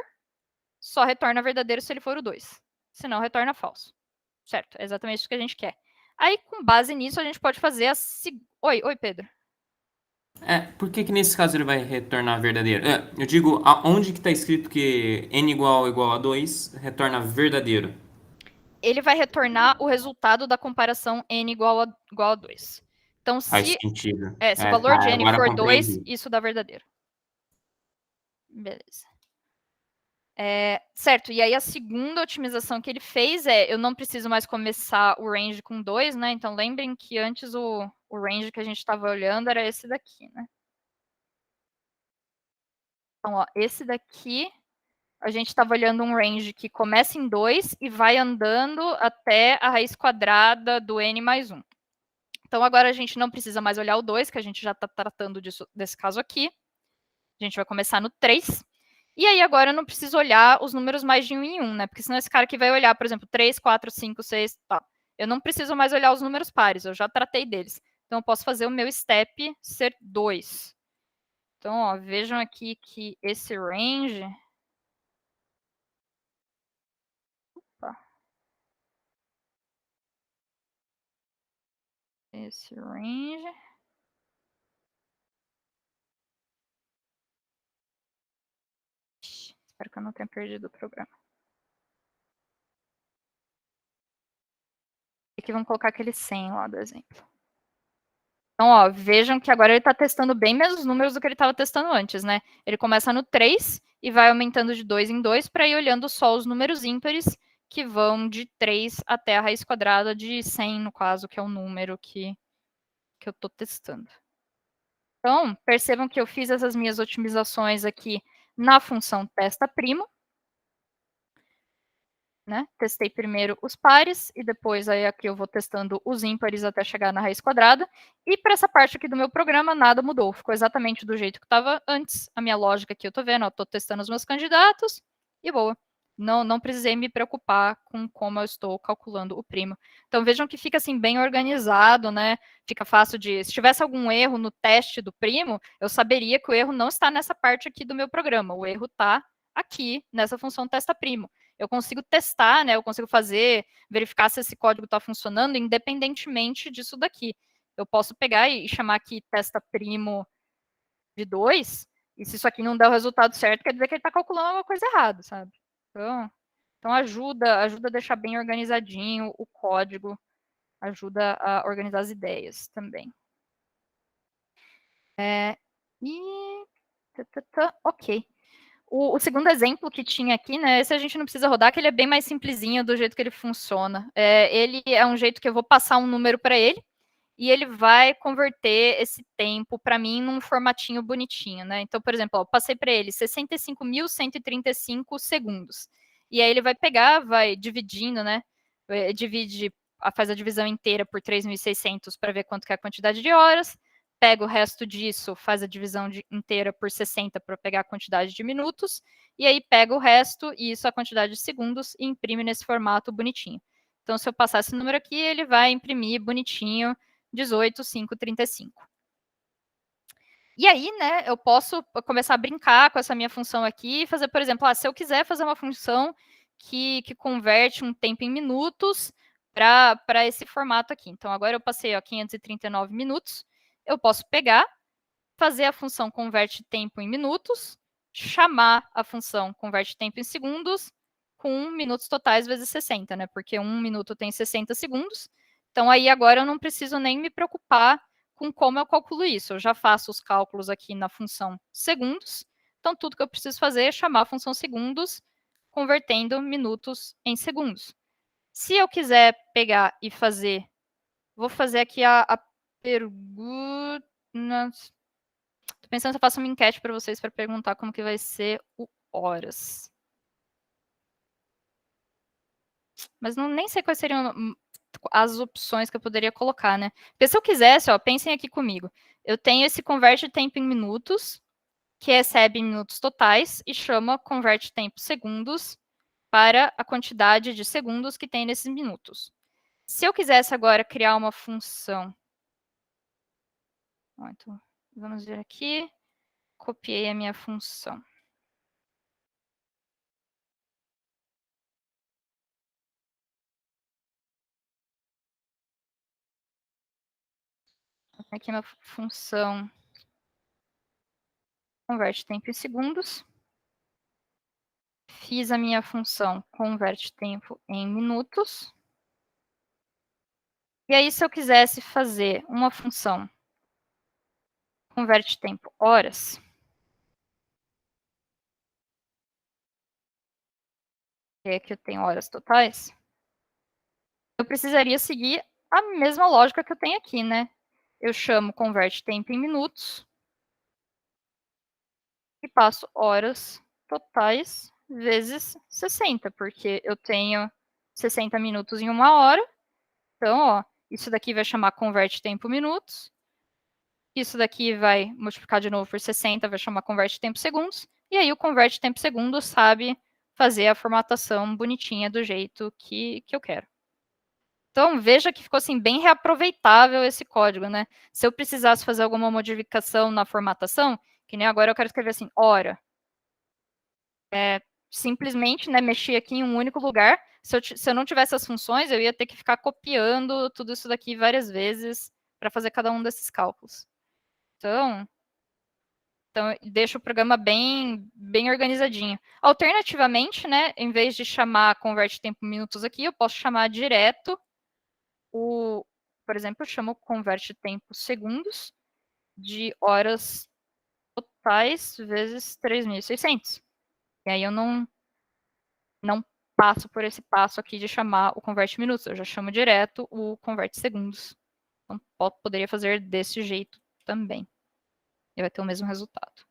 só retorna verdadeiro se ele for o 2. Senão, retorna falso. Certo? É exatamente isso que a gente quer. Aí, com base nisso, a gente pode fazer a... Oi, Pedro. Por que nesse caso ele vai retornar verdadeiro? Eu digo, onde que está escrito que n igual a 2 retorna verdadeiro? Ele vai retornar o resultado da comparação n igual a 2. Então, Faz sentido. Se o valor de n for 2, compreendi. isso dá verdadeiro. Beleza. Certo, e aí a segunda otimização que ele fez eu não preciso mais começar o range com 2, né? Então, lembrem que antes o range que a gente estava olhando era esse daqui, né? Então, ó, esse daqui, a gente estava olhando um range que começa em 2 e vai andando até a raiz quadrada do n mais 1. Então, agora a gente não precisa mais olhar o 2, que a gente já está tratando desse caso aqui. A gente vai começar no 3. E aí, agora eu não preciso olhar os números mais de 1 em 1, né? Porque senão esse cara aqui vai olhar, por exemplo, 3, 4, 5, 6, tal. Eu não preciso mais olhar os números pares, eu já tratei deles. Então, eu posso fazer o meu step ser 2. Então, ó, vejam aqui que esse range... Opa. Esse range... Espero que eu não tenha perdido o programa. Aqui vamos colocar aquele 100 lá do exemplo. Então, ó, vejam que agora ele está testando bem menos números do que ele estava testando antes, né? Ele começa no 3 e vai aumentando de 2 em 2 para ir olhando só os números ímpares que vão de 3 até a raiz quadrada de 100, no caso, que é o número que que eu estou testando. Então, percebam que eu fiz essas minhas otimizações aqui na função testa-primo. Né? Testei primeiro os pares e depois aí aqui eu vou testando os ímpares até chegar na raiz quadrada. E para essa parte aqui do meu programa, nada mudou. Ficou exatamente do jeito que estava antes. A minha lógica aqui eu estou vendo, estou testando os meus candidatos e boa. Não precisei me preocupar com como eu estou calculando o primo. Então vejam que fica assim bem organizado, né? Fica fácil de... Se tivesse algum erro no teste do primo, eu saberia que o erro não está nessa parte aqui do meu programa. O erro está aqui, nessa função testa-primo. Eu consigo testar, né? Eu consigo verificar se esse código está funcionando independentemente disso daqui. Eu posso pegar e chamar aqui testa-primo de 2, e se isso aqui não der o resultado certo, quer dizer que ele está calculando alguma coisa errada, sabe? Então ajuda a deixar bem organizadinho o código, ajuda a organizar as ideias também. Ok. O segundo exemplo que tinha aqui, né, esse a gente não precisa rodar, que ele é bem mais simplesinho do jeito que ele funciona. Ele é um jeito que eu vou passar um número para ele, e ele vai converter esse tempo para mim num formatinho bonitinho, né? Então, por exemplo, eu passei para ele 65.135 segundos. E aí ele vai pegar, vai dividindo, né? Faz a divisão inteira por 3.600 para ver quanto que é a quantidade de horas. Pega o resto disso, faz a divisão inteira por 60 para pegar a quantidade de minutos, e aí pega o resto, e isso é a quantidade de segundos, e imprime nesse formato bonitinho. Então, se eu passar esse número aqui, ele vai imprimir bonitinho 18.535. E aí, né, eu posso começar a brincar com essa minha função aqui e fazer, por exemplo, se eu quiser fazer uma função que converte um tempo em minutos para esse formato aqui. Então, agora eu passei 539 minutos, eu posso pegar, fazer a função converte tempo em minutos, chamar a função converte tempo em segundos com minutos totais vezes 60, né? Porque 1 minuto tem 60 segundos. Então, aí agora eu não preciso nem me preocupar com como eu calculo isso. Eu já faço os cálculos aqui na função segundos. Então, tudo que eu preciso fazer é chamar a função segundos, convertendo minutos em segundos. Se eu quiser pegar e fazer... Vou fazer aqui a pergunta... Tô pensando se eu faço uma enquete para vocês para perguntar como que vai ser o horas. Mas nem sei quais seriam as opções que eu poderia colocar, né? Porque se eu quisesse, pensem aqui comigo. Eu tenho esse converte tempo em minutos, que recebe minutos totais, e chama converte tempo segundos para a quantidade de segundos que tem nesses minutos. Se eu quisesse agora criar uma função... Então, vamos ver aqui. Copiei a minha função. Aqui uma função converte tempo em segundos. Fiz a minha função converte tempo em minutos. E aí, se eu quisesse fazer uma função converte tempo horas, que aqui eu tenho horas totais, eu precisaria seguir a mesma lógica que eu tenho aqui, né? Eu chamo converte tempo em minutos e passo horas totais vezes 60, porque eu tenho 60 minutos em 1 hora. Então, isso daqui vai chamar converte tempo minutos. Isso daqui vai multiplicar de novo por 60, vai chamar converte tempo segundos. E aí o converte tempo segundos sabe fazer a formatação bonitinha do jeito que eu quero. Então, veja que ficou assim, bem reaproveitável esse código, né? Se eu precisasse fazer alguma modificação na formatação, que nem agora eu quero escrever assim, hora. Simplesmente, né, mexer aqui em um único lugar. Se eu não tivesse as funções, eu ia ter que ficar copiando tudo isso daqui várias vezes para fazer cada um desses cálculos. Então deixa o programa bem organizadinho. Alternativamente, né, em vez de chamar converte tempo em minutos aqui, eu posso chamar direto por exemplo, eu chamo converte tempo segundos de horas totais vezes 3.600. E aí eu não passo por esse passo aqui de chamar o converte minutos, eu já chamo direto o converte segundos Então, poderia fazer desse jeito também. E vai ter o mesmo resultado.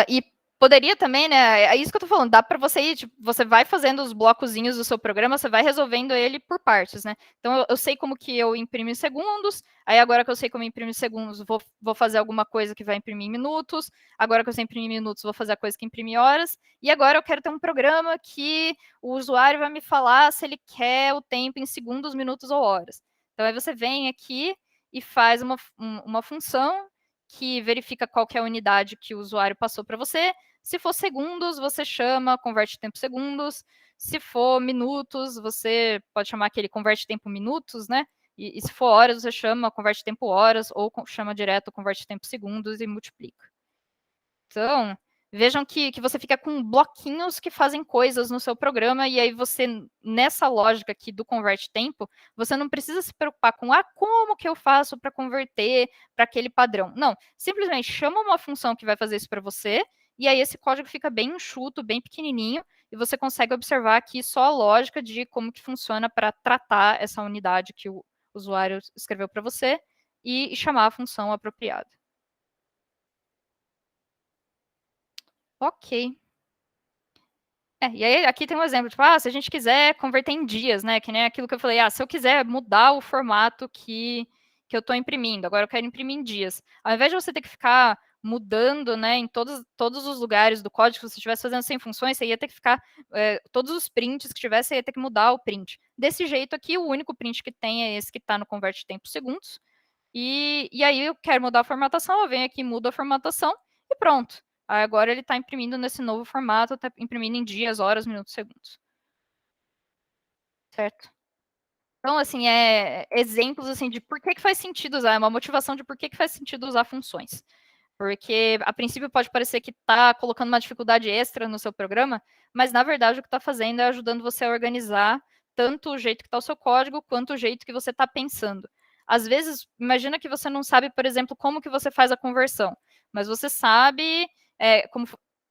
E poderia também, né? É isso que eu tô falando, dá para você ir, tipo, você vai fazendo os blocozinhos do seu programa, você vai resolvendo ele por partes, né? Então, eu sei como que eu imprimo em segundos, aí agora que eu sei como imprimir em segundos, vou fazer alguma coisa que vai imprimir em minutos, agora que eu sei imprimir em minutos, vou fazer a coisa que imprime em horas, e agora eu quero ter um programa que o usuário vai me falar se ele quer o tempo em segundos, minutos ou horas. Então, aí você vem aqui e faz uma função que verifica qual que é a unidade que o usuário passou para você. Se for segundos, você chama, converte tempo segundos. Se for minutos, você pode chamar aquele converte tempo minutos, né? E se for horas, você chama, converte tempo horas, ou chama direto, converte tempo segundos e multiplica. Então, vejam que você fica com bloquinhos que fazem coisas no seu programa, e aí você, nessa lógica aqui do converte tempo, você não precisa se preocupar com como que eu faço para converter para aquele padrão. Não, simplesmente chama uma função que vai fazer isso para você, e aí esse código fica bem enxuto, bem pequenininho, e você consegue observar aqui só a lógica de como que funciona para tratar essa unidade que o usuário escreveu para você e chamar a função apropriada. Ok. E aí aqui tem um exemplo, tipo, se a gente quiser converter em dias, né, que nem aquilo que eu falei, se eu quiser mudar o formato que eu estou imprimindo, agora eu quero imprimir em dias. Ao invés de você ter que ficar mudando, né, em todos os lugares do código, se você estivesse fazendo sem funções, você ia ter que ficar, todos os prints que tivesse, você ia ter que mudar o print. Desse jeito aqui, o único print que tem é esse que está no converte tempo segundos, e aí eu quero mudar a formatação, eu venho aqui, mudo a formatação, e pronto. Agora ele está imprimindo nesse novo formato, está imprimindo em dias, horas, minutos, segundos. Certo? Então, assim, exemplos assim, de por que faz sentido usar, uma motivação de por que faz sentido usar funções. Porque, a princípio, pode parecer que está colocando uma dificuldade extra no seu programa, mas, na verdade, o que está fazendo é ajudando você a organizar tanto o jeito que está o seu código, quanto o jeito que você está pensando. Às vezes, imagina que você não sabe, por exemplo, como que você faz a conversão, mas você sabe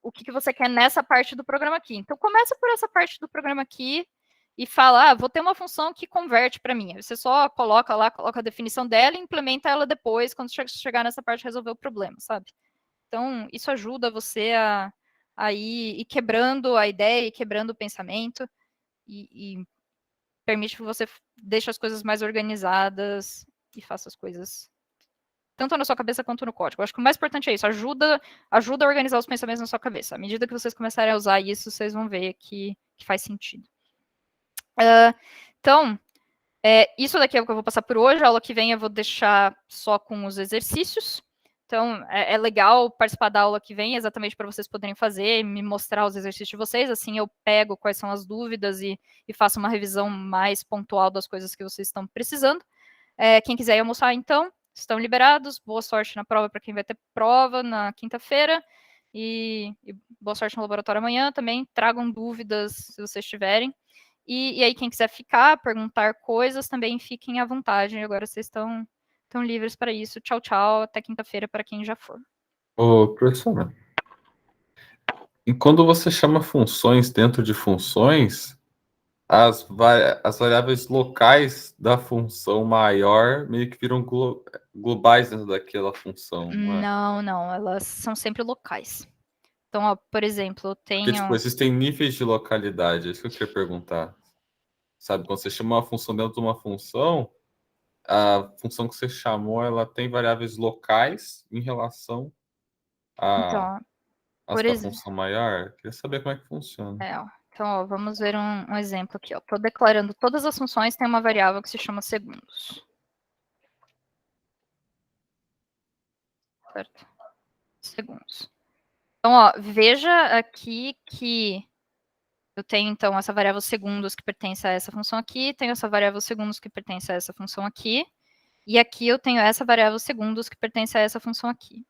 o que você quer nessa parte do programa aqui. Então, começa por essa parte do programa aqui e fala, vou ter uma função que converte para mim. Você só coloca lá, coloca a definição dela e implementa ela depois, quando chegar nessa parte, resolver o problema, sabe? Então, isso ajuda você a ir quebrando a ideia e quebrando o pensamento e permite que você deixe as coisas mais organizadas e faça as coisas tanto na sua cabeça quanto no código. Eu acho que o mais importante é isso, ajuda a organizar os pensamentos na sua cabeça. À medida que vocês começarem a usar isso, vocês vão ver que faz sentido. Então, isso daqui é o que eu vou passar por hoje. A aula que vem eu vou deixar só com os exercícios. Então, é legal participar da aula que vem, exatamente para vocês poderem fazer, me mostrar os exercícios de vocês, assim eu pego quais são as dúvidas e faço uma revisão mais pontual das coisas que vocês estão precisando. Quem quiser ir almoçar, então, estão liberados. Boa sorte na prova para quem vai ter prova na quinta-feira. E boa sorte no laboratório amanhã. Também tragam dúvidas se vocês tiverem. E aí, quem quiser ficar, perguntar coisas, também fiquem à vontade. Agora vocês estão livres para isso. Tchau, tchau. Até quinta-feira para quem já for. Ô, professora, e quando você chama funções dentro de funções, as variáveis locais da função maior meio que viram globais dentro daquela função, não é? Não. Elas são sempre locais. Então, por exemplo, eu tenho... Porque, tipo, existem níveis de localidade, é isso que eu queria perguntar. Sabe, quando você chama uma função dentro de uma função, a função que você chamou, ela tem variáveis locais em relação a da função maior? Queria saber como é que funciona. Então, vamos ver um exemplo aqui. Estou declarando todas as funções, tem uma variável que se chama segundos. Certo? Segundos. Então, veja aqui que eu tenho, então, essa variável segundos que pertence a essa função aqui, tenho essa variável segundos que pertence a essa função aqui, e aqui eu tenho essa variável segundos que pertence a essa função aqui.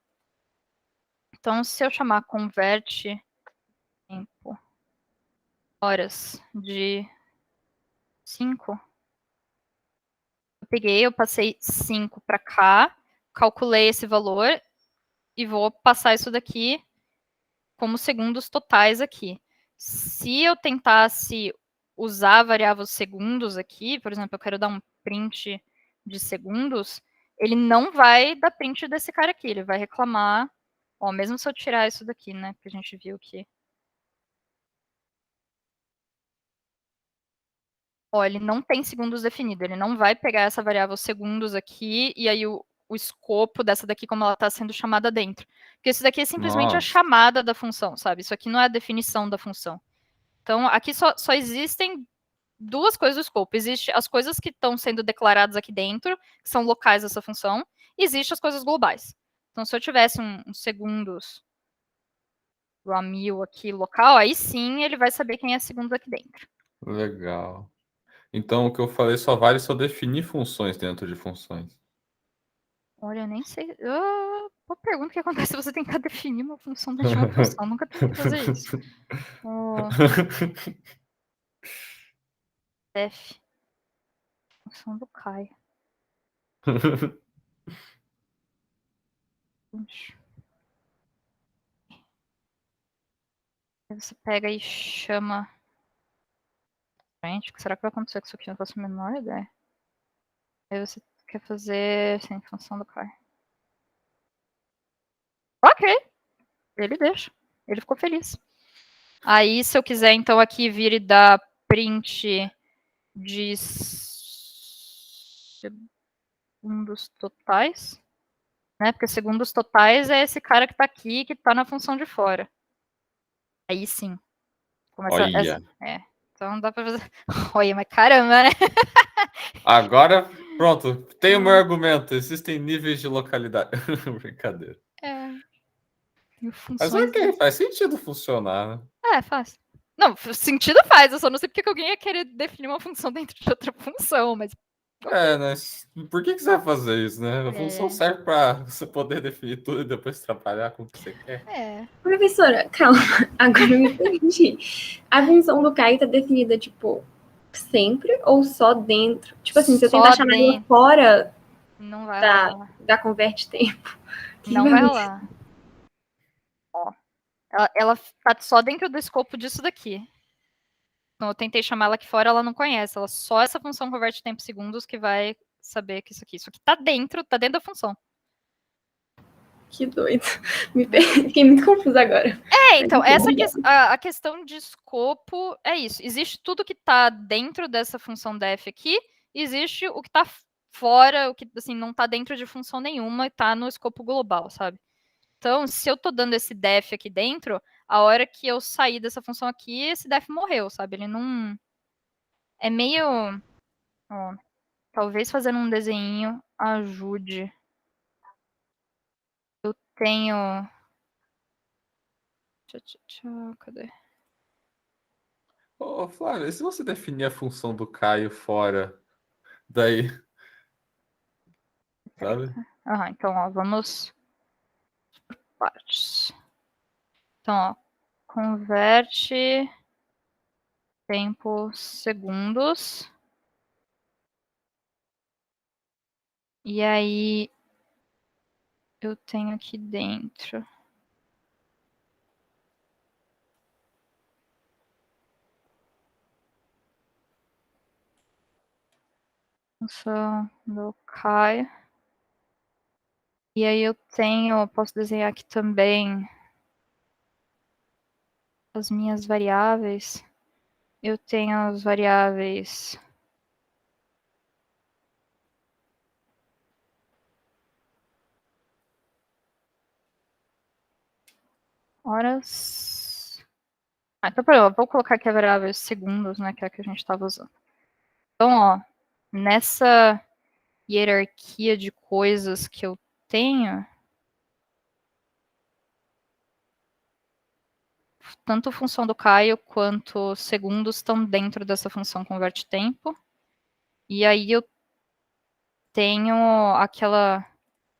Então, se eu chamar converte tempo horas de 5, eu passei 5 para cá, calculei esse valor e vou passar isso daqui como segundos totais aqui. Se eu tentasse usar a variável segundos aqui, por exemplo, eu quero dar um print de segundos, ele não vai dar print desse cara aqui, ele vai reclamar, ó, mesmo se eu tirar isso daqui, né, que a gente viu que... Ó, ele não tem segundos definido, ele não vai pegar essa variável segundos aqui, e aí o escopo dessa daqui, como ela está sendo chamada dentro. Porque isso daqui é simplesmente a Nossa. chamada da função, sabe? Isso aqui não é a definição da função. Então, aqui só existem duas coisas do escopo. Existem as coisas que estão sendo declaradas aqui dentro, que são locais dessa função, e existem as coisas globais. Então, se eu tivesse um segundos raw 1000 aqui local, aí sim ele vai saber quem é segundos aqui dentro. Legal. Então, o que eu falei só vale se eu definir funções dentro de funções. Olha, eu nem sei. Boa pergunta, o que acontece se você tentar definir uma função dentro de uma função? Nunca tentei fazer isso. Def. Função do Caio. Aí você pega e chama. Gente, o que será que vai acontecer com isso aqui? Eu não faço a menor ideia. Aí você quer fazer sem função do Caio. Ok. Ele deixa. Ele ficou feliz. Aí, se eu quiser, então, aqui vir e dar print de segundos totais, né? Porque segundos totais é esse cara que tá aqui, que tá na função de fora. Aí sim. Começa Olha. Então dá pra fazer. Olha, mas caramba, né? Agora, pronto. Tenho meu argumento. Existem níveis de localidade. Brincadeira. Mas ok, faz sentido funcionar, né? Faz. Não, sentido faz. Eu só não sei porque que alguém ia querer definir uma função dentro de outra função, mas... Mas por que você vai fazer isso, né? A função serve para você poder definir tudo e depois trabalhar com o que você quer. Professora, calma. Agora eu me perdi. A função do Caio tá definida, tipo, sempre ou só dentro? Tipo assim, se eu tentar chamar ele fora não vai rolar. Da converte tempo. Não vai rolar. Ó. Ela tá só dentro do escopo disso daqui. Então eu tentei chamar ela aqui fora, ela não conhece. Ela só essa função converte tempo em segundos que vai saber que isso aqui tá dentro da função. Que doido. Fiquei muito confusa agora. Então, a questão de escopo é isso. Existe tudo que está dentro dessa função def aqui, existe o que está fora, o que assim, não está dentro de função nenhuma e está no escopo global, sabe? Então, se eu estou dando esse def aqui dentro, a hora que eu sair dessa função aqui, esse def morreu, sabe? Ele não... É meio... Ó, talvez fazendo um desenho ajude. Eu tenho... Cadê? Ô, Flávia, e se você definir a função do Caio fora, daí... Sabe? Então, ó, vamos... partes. Então, ó, converte tempo segundos. E aí eu tenho aqui dentro. Função do Caio. E aí eu posso desenhar aqui também as minhas variáveis. Eu tenho as variáveis horas. Então, peraí, eu vou colocar aqui a variável segundos, né, que é a que a gente estava usando. Então, ó, nessa hierarquia de coisas que eu tenho, tanto função do Caio quanto segundos estão dentro dessa função converte tempo. E aí eu tenho o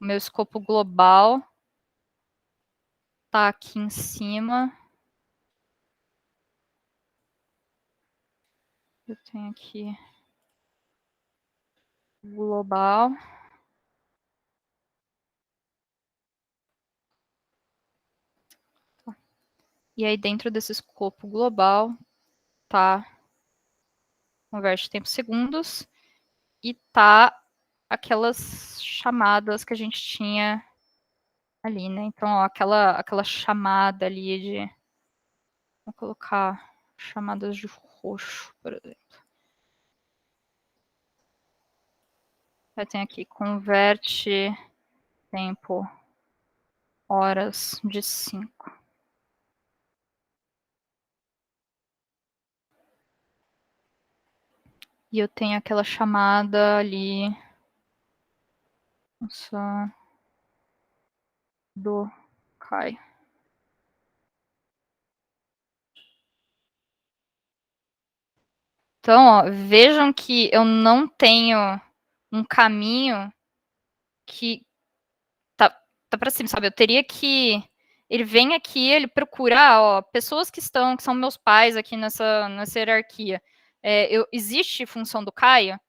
meu escopo global tá aqui em cima. Eu tenho aqui global. E aí dentro desse escopo global tá converte tempo segundos. e tá aquelas chamadas que a gente tinha ali, né? Então, ó, aquela chamada ali de... Vou colocar chamadas de roxo, por exemplo. Eu tenho aqui, converte tempo horas de 5. E eu tenho aquela chamada ali. Só do Caio. Então, ó, vejam que eu não tenho um caminho que tá para cima, sabe? Eu teria que... Ele vem aqui, ele procura, ó, pessoas que são meus pais aqui nessa hierarquia. Existe função do Caio?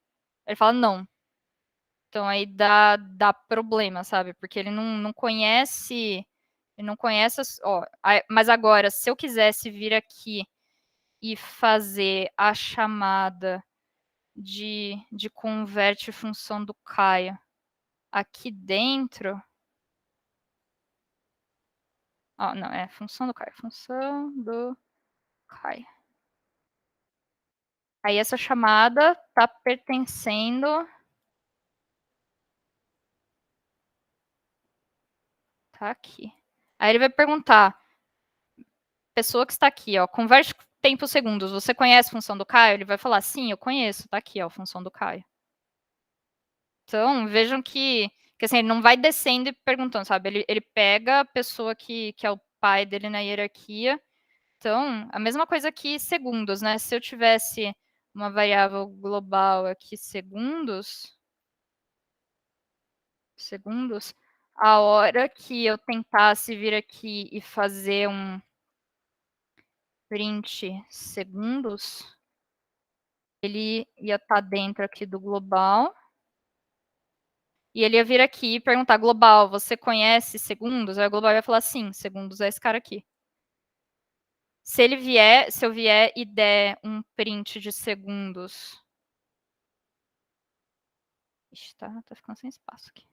Ele fala, não. Então, aí dá problema, sabe? Porque ele não conhece... Ele não conhece... Ó, mas agora, se eu quisesse vir aqui e fazer a chamada de converte função do Caio aqui dentro... Ó, não, é função do Caio. Função do Caio. Aí essa chamada tá pertencendo... Tá aqui. Aí ele vai perguntar... Pessoa que está aqui, ó, converte tempo segundos. Você conhece a função do Caio? Ele vai falar, sim, eu conheço. Tá aqui, ó, a função do Caio. Então, vejam que assim, ele não vai descendo e perguntando, sabe? Ele pega a pessoa que é o pai dele na hierarquia. Então, a mesma coisa aqui, segundos, né? Se eu tivesse uma variável global aqui, segundos, a hora que eu tentasse vir aqui e fazer um print segundos, ele ia estar dentro aqui do global. E ele ia vir aqui e perguntar, global, você conhece segundos? Aí o global ia falar, sim, segundos é esse cara aqui. Se eu vier e der um print de segundos... Ixi, tá ficando sem espaço aqui.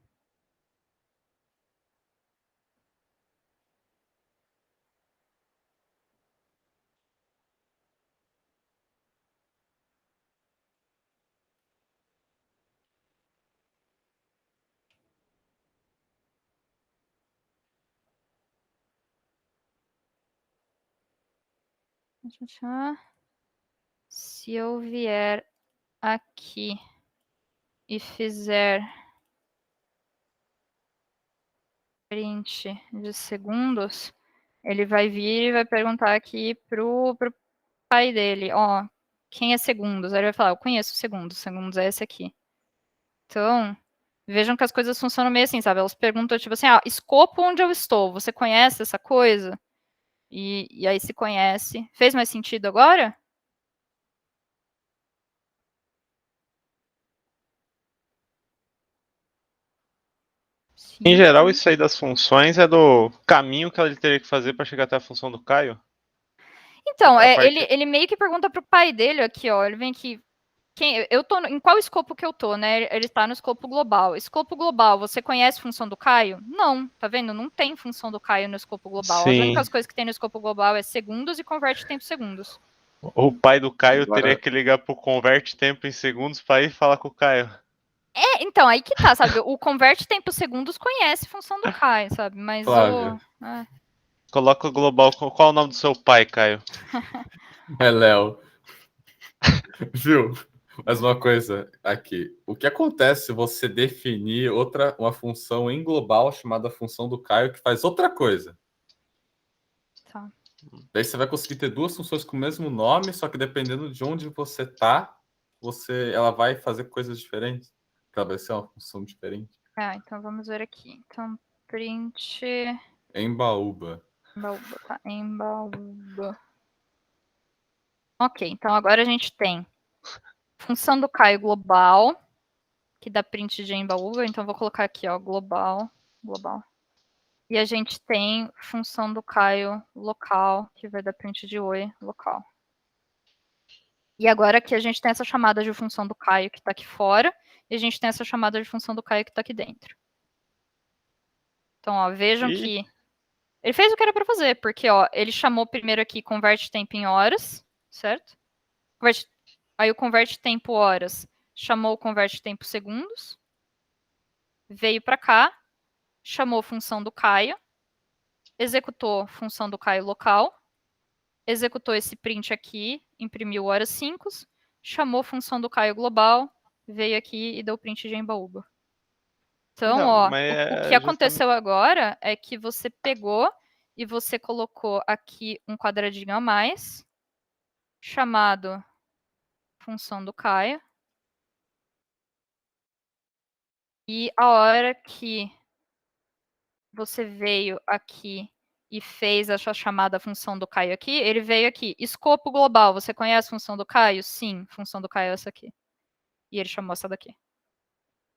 Se eu vier aqui e fizer print de segundos, ele vai vir e vai perguntar aqui pro pai dele, ó, quem é segundos? Aí ele vai falar, eu conheço segundos é esse aqui. Então, vejam que as coisas funcionam meio assim, sabe? Elas perguntam, tipo assim, escopo onde eu estou, você conhece essa coisa? E aí se conhece. Fez mais sentido agora? Em geral, isso aí das funções é do caminho que ele teria que fazer para chegar até a função do Caio? Então, ele meio que pergunta pro pai dele aqui, ó. Ele vem aqui. Eu tô em qual escopo que eu tô, né? Ele tá no escopo global. Escopo global, você conhece função do Caio? Não, tá vendo? Não tem função do Caio no escopo global. Sim. As únicas coisas que tem no escopo global é segundos e converte tempo em segundos. O pai do Caio Agora- teria que ligar pro converte tempo em segundos para ir falar com o Caio. Então, aí que tá, sabe? O converte tempo segundos conhece função do Caio, sabe? Mas Flávio. Coloca o global. Qual é o nome do seu pai, Caio? É Léo. Viu? Mas uma coisa aqui. O que acontece se você definir uma função em global chamada função do Caio que faz outra coisa? Tá. Daí você vai conseguir ter duas funções com o mesmo nome, só que dependendo de onde você tá, ela vai fazer coisas diferentes. Ela vai ser uma função diferente. Então vamos ver aqui. Então, print... Embaúba. Embaúba, tá? Embaúba. Ok, então agora a gente tem função do Caio global, que dá print de embaúba. Então vou colocar aqui, ó, global. E a gente tem função do Caio local, que vai dar print de oi local. E agora aqui a gente tem essa chamada de função do Caio que tá aqui fora, e a gente tem essa chamada de função do Caio que está aqui dentro. Então, ó, vejam que ele fez o que era para fazer, porque ó, ele chamou primeiro aqui converte tempo em horas, certo? Aí o converte tempo horas chamou o converte tempo segundos, veio para cá, chamou função do Caio, executou função do Caio local, executou esse print aqui, imprimiu horas 5, chamou função do Caio global, veio aqui e deu print de embaúba. Então, Não, ó, mas o que é aconteceu agora é que você pegou e você colocou aqui um quadradinho a mais, chamado função do Caio. E a hora que você veio aqui e fez essa chamada função do Caio aqui, ele veio aqui, escopo global, você conhece a função do Caio? Sim, função do Caio é essa aqui. E ele chamou essa daqui.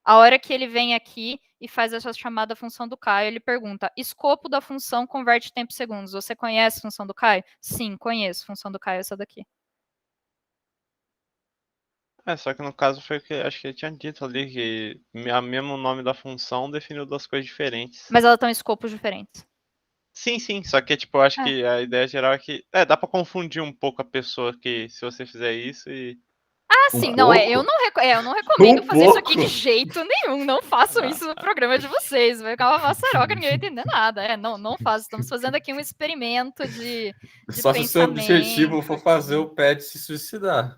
A hora que ele vem aqui e faz essa chamada função do Caio, ele pergunta, escopo da função converte tempo segundos, você conhece a função do Caio? Sim, conheço, função do Caio é essa daqui. Só que no caso foi o que acho que ele tinha dito ali, que o mesmo nome da função definiu duas coisas diferentes. Mas elas estão em escopos diferentes. Sim, só que tipo, eu acho que a ideia geral é que dá pra confundir um pouco a pessoa que se você fizer isso e... Sim, Um não, pouco? eu não recomendo Um fazer isso aqui de pouco? jeito nenhum. Não façam isso no programa de vocês. Vai ficar uma maçaroca, ninguém vai entender nada. Não façam. Estamos fazendo aqui um experimento de Só se o seu objetivo for fazer o pet se suicidar.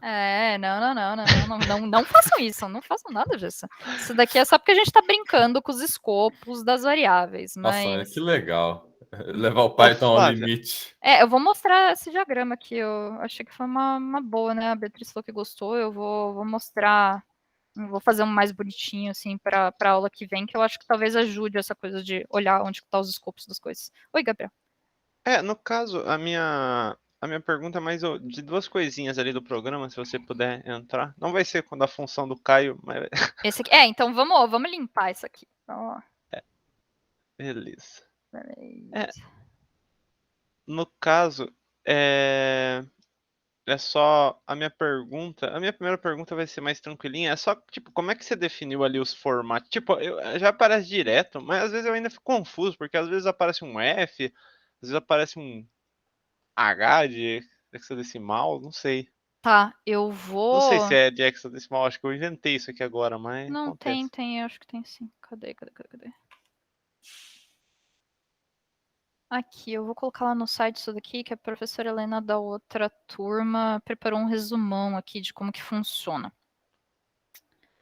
Não façam isso. Não façam nada disso. Isso daqui é só porque a gente está brincando com os escopos das variáveis. Nossa, que legal. Levar o Ô, Python ao Flávia, limite. Eu vou mostrar esse diagrama aqui. Eu achei que foi uma boa, né? A Beatriz falou que gostou. Eu vou mostrar. Vou fazer um mais bonitinho, assim, para a aula que vem, que eu acho que talvez ajude essa coisa de olhar onde estão os escopos das coisas. Oi, Gabriel. no caso, a minha pergunta é mais de duas coisinhas ali do programa, se você puder entrar. Não vai ser quando a função do Caio, mas... Esse aqui. Então vamos limpar isso aqui. Então, ó. Beleza. Beleza. No caso, é só a minha pergunta. A minha primeira pergunta vai ser mais tranquilinha. É só, tipo, como é que você definiu ali os formatos? Tipo, já aparece direto, mas às vezes eu ainda fico confuso, porque às vezes aparece um F, às vezes aparece um H de hexadecimal, não sei. Tá, eu Não vou. sei se é de hexadecimal, acho que eu inventei isso aqui agora, mas Não, acontece. tem, eu acho que tem sim. Cadê? Aqui, eu vou colocar lá no site isso daqui, que a professora Helena da outra turma preparou um resumão aqui de como que funciona.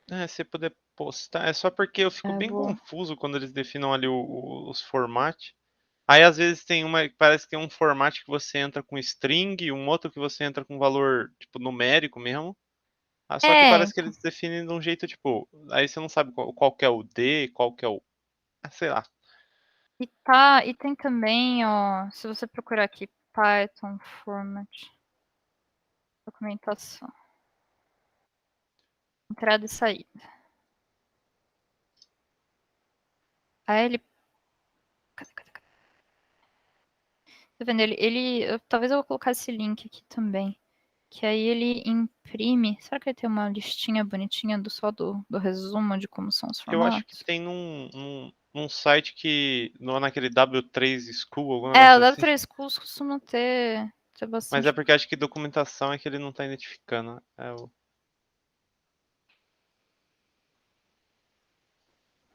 Se você puder postar, é só porque eu fico bem confuso quando eles definem ali os formatos. Aí às vezes tem parece que tem um formato que você entra com string, um outro que você entra com valor tipo numérico mesmo. Só que parece que eles definem de um jeito tipo, aí você não sabe qual que é o D, qual que é o, sei lá. E tem também, ó, se você procurar aqui Python format, documentação, entrada e saída. Aí ele... Cadê? Tá vendo? Talvez eu vou colocar esse link aqui também. Que aí ele imprime... Será que ele tem uma listinha bonitinha só do resumo de como são os formatos? Eu acho que tem num site que... naquele W3 School, alguma O coisa assim. W3 Schools costuma ter bastante... Mas é porque acho que documentação é que ele não tá identificando.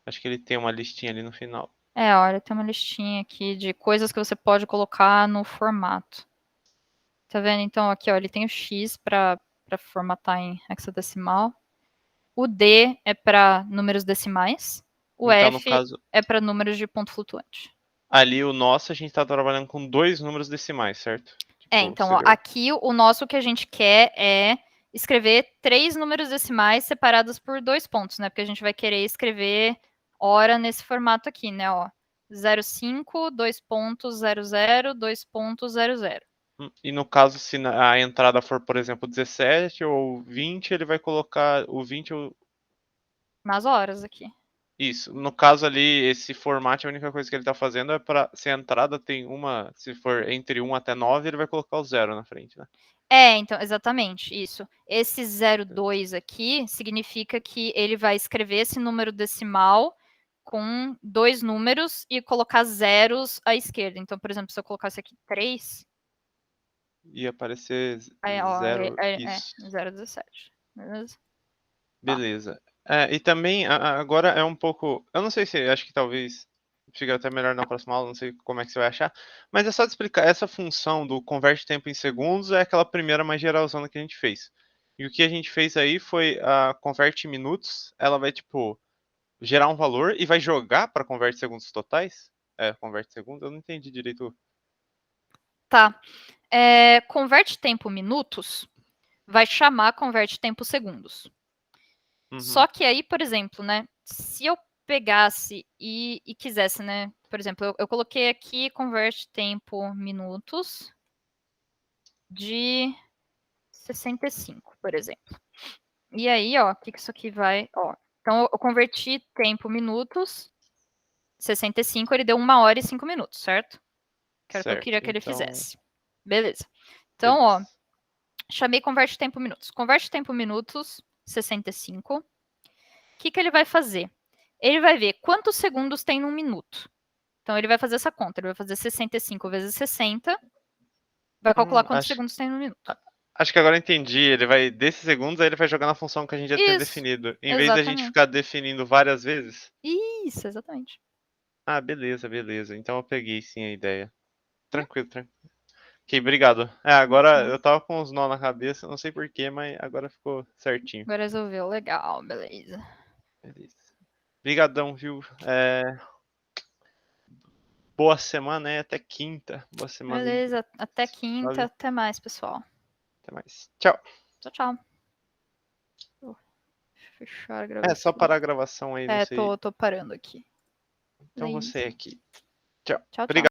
Acho que ele tem uma listinha ali no final. Olha, tem uma listinha aqui de coisas que você pode colocar no formato. Tá vendo? Então, aqui, ó, ele tem o X para formatar em hexadecimal. O D é para números decimais. O Então, F no caso, é para números de ponto flutuante. ali o nosso, a gente tá trabalhando com 2 números decimais, certo? Tipo, Então, ó, aqui o nosso que a gente quer é escrever 3 números decimais separados por 2 pontos, né? Porque a gente vai querer escrever hora nesse formato aqui, né? Ó, 05, 2.00, 2.00. E no caso, se a entrada for, por exemplo, 17 ou 20, ele vai colocar o 20... Nas horas aqui. Isso. No caso ali, esse formato, a única coisa que ele tá fazendo é para... Se a entrada tem se for entre 1 até 9, ele vai colocar o 0 na frente, né? Então, exatamente, isso. Esse 02 aqui significa que ele vai escrever esse número decimal com 2 números e colocar zeros à esquerda. Então, por exemplo, se eu colocasse aqui 3, Ia aparecer aí, ó, 0, é isso. 0,17. Beleza? Beleza. E também, agora é um pouco. Eu não sei se. Acho que talvez fique até melhor na próxima aula, não sei como é que você vai achar. Mas é só de explicar. Essa função do converte tempo em segundos é aquela primeira mais geralzona que a gente fez. E o que a gente fez aí foi a converte em minutos. Ela vai, tipo, gerar um valor e vai jogar para converte segundos totais? Converte segundos? Eu não entendi direito. Tá. Converte tempo minutos vai chamar converte tempo segundos. Uhum. Só que aí, por exemplo, né? Se eu pegasse e quisesse, né? Por exemplo, eu coloquei aqui converte tempo minutos de 65, por exemplo. E aí, ó, o que isso aqui vai. Ó, então, eu converti tempo minutos, 65, ele deu 1 hora e 5 minutos, certo? Que era o que eu Certo. queria que ele Então, fizesse. Beleza. Então, ó, beleza. chamei converte tempo minutos. Converte tempo minutos, 65. O que ele vai fazer? Ele vai ver quantos segundos tem num minuto. Então, ele vai fazer essa conta. Ele vai fazer 65 vezes 60. Vai calcular quantos segundos tem no minuto. Acho que agora eu entendi. Ele vai, desses segundos, aí ele vai jogar na função que a gente já tinha Isso, definido. Em vez da gente exatamente. ficar definindo várias vezes. Isso, exatamente. Ah, beleza, beleza. Então eu peguei sim a ideia. Tranquilo, tranquilo. Ok, obrigado. Agora eu tava com uns nó na cabeça, não sei porquê, mas agora ficou certinho. Agora resolveu. Legal, beleza. Beleza. Obrigadão, viu? Boa semana, até quinta. Boa semana. Beleza, até quinta. Valeu. Até mais, pessoal. Até mais. Tchau. Tchau, tchau. Fechar a gravação. Só parar a gravação aí, não sei. Tô parando aqui. Então Beleza. você aqui. Tchau. Tchau, Obrigado. tchau.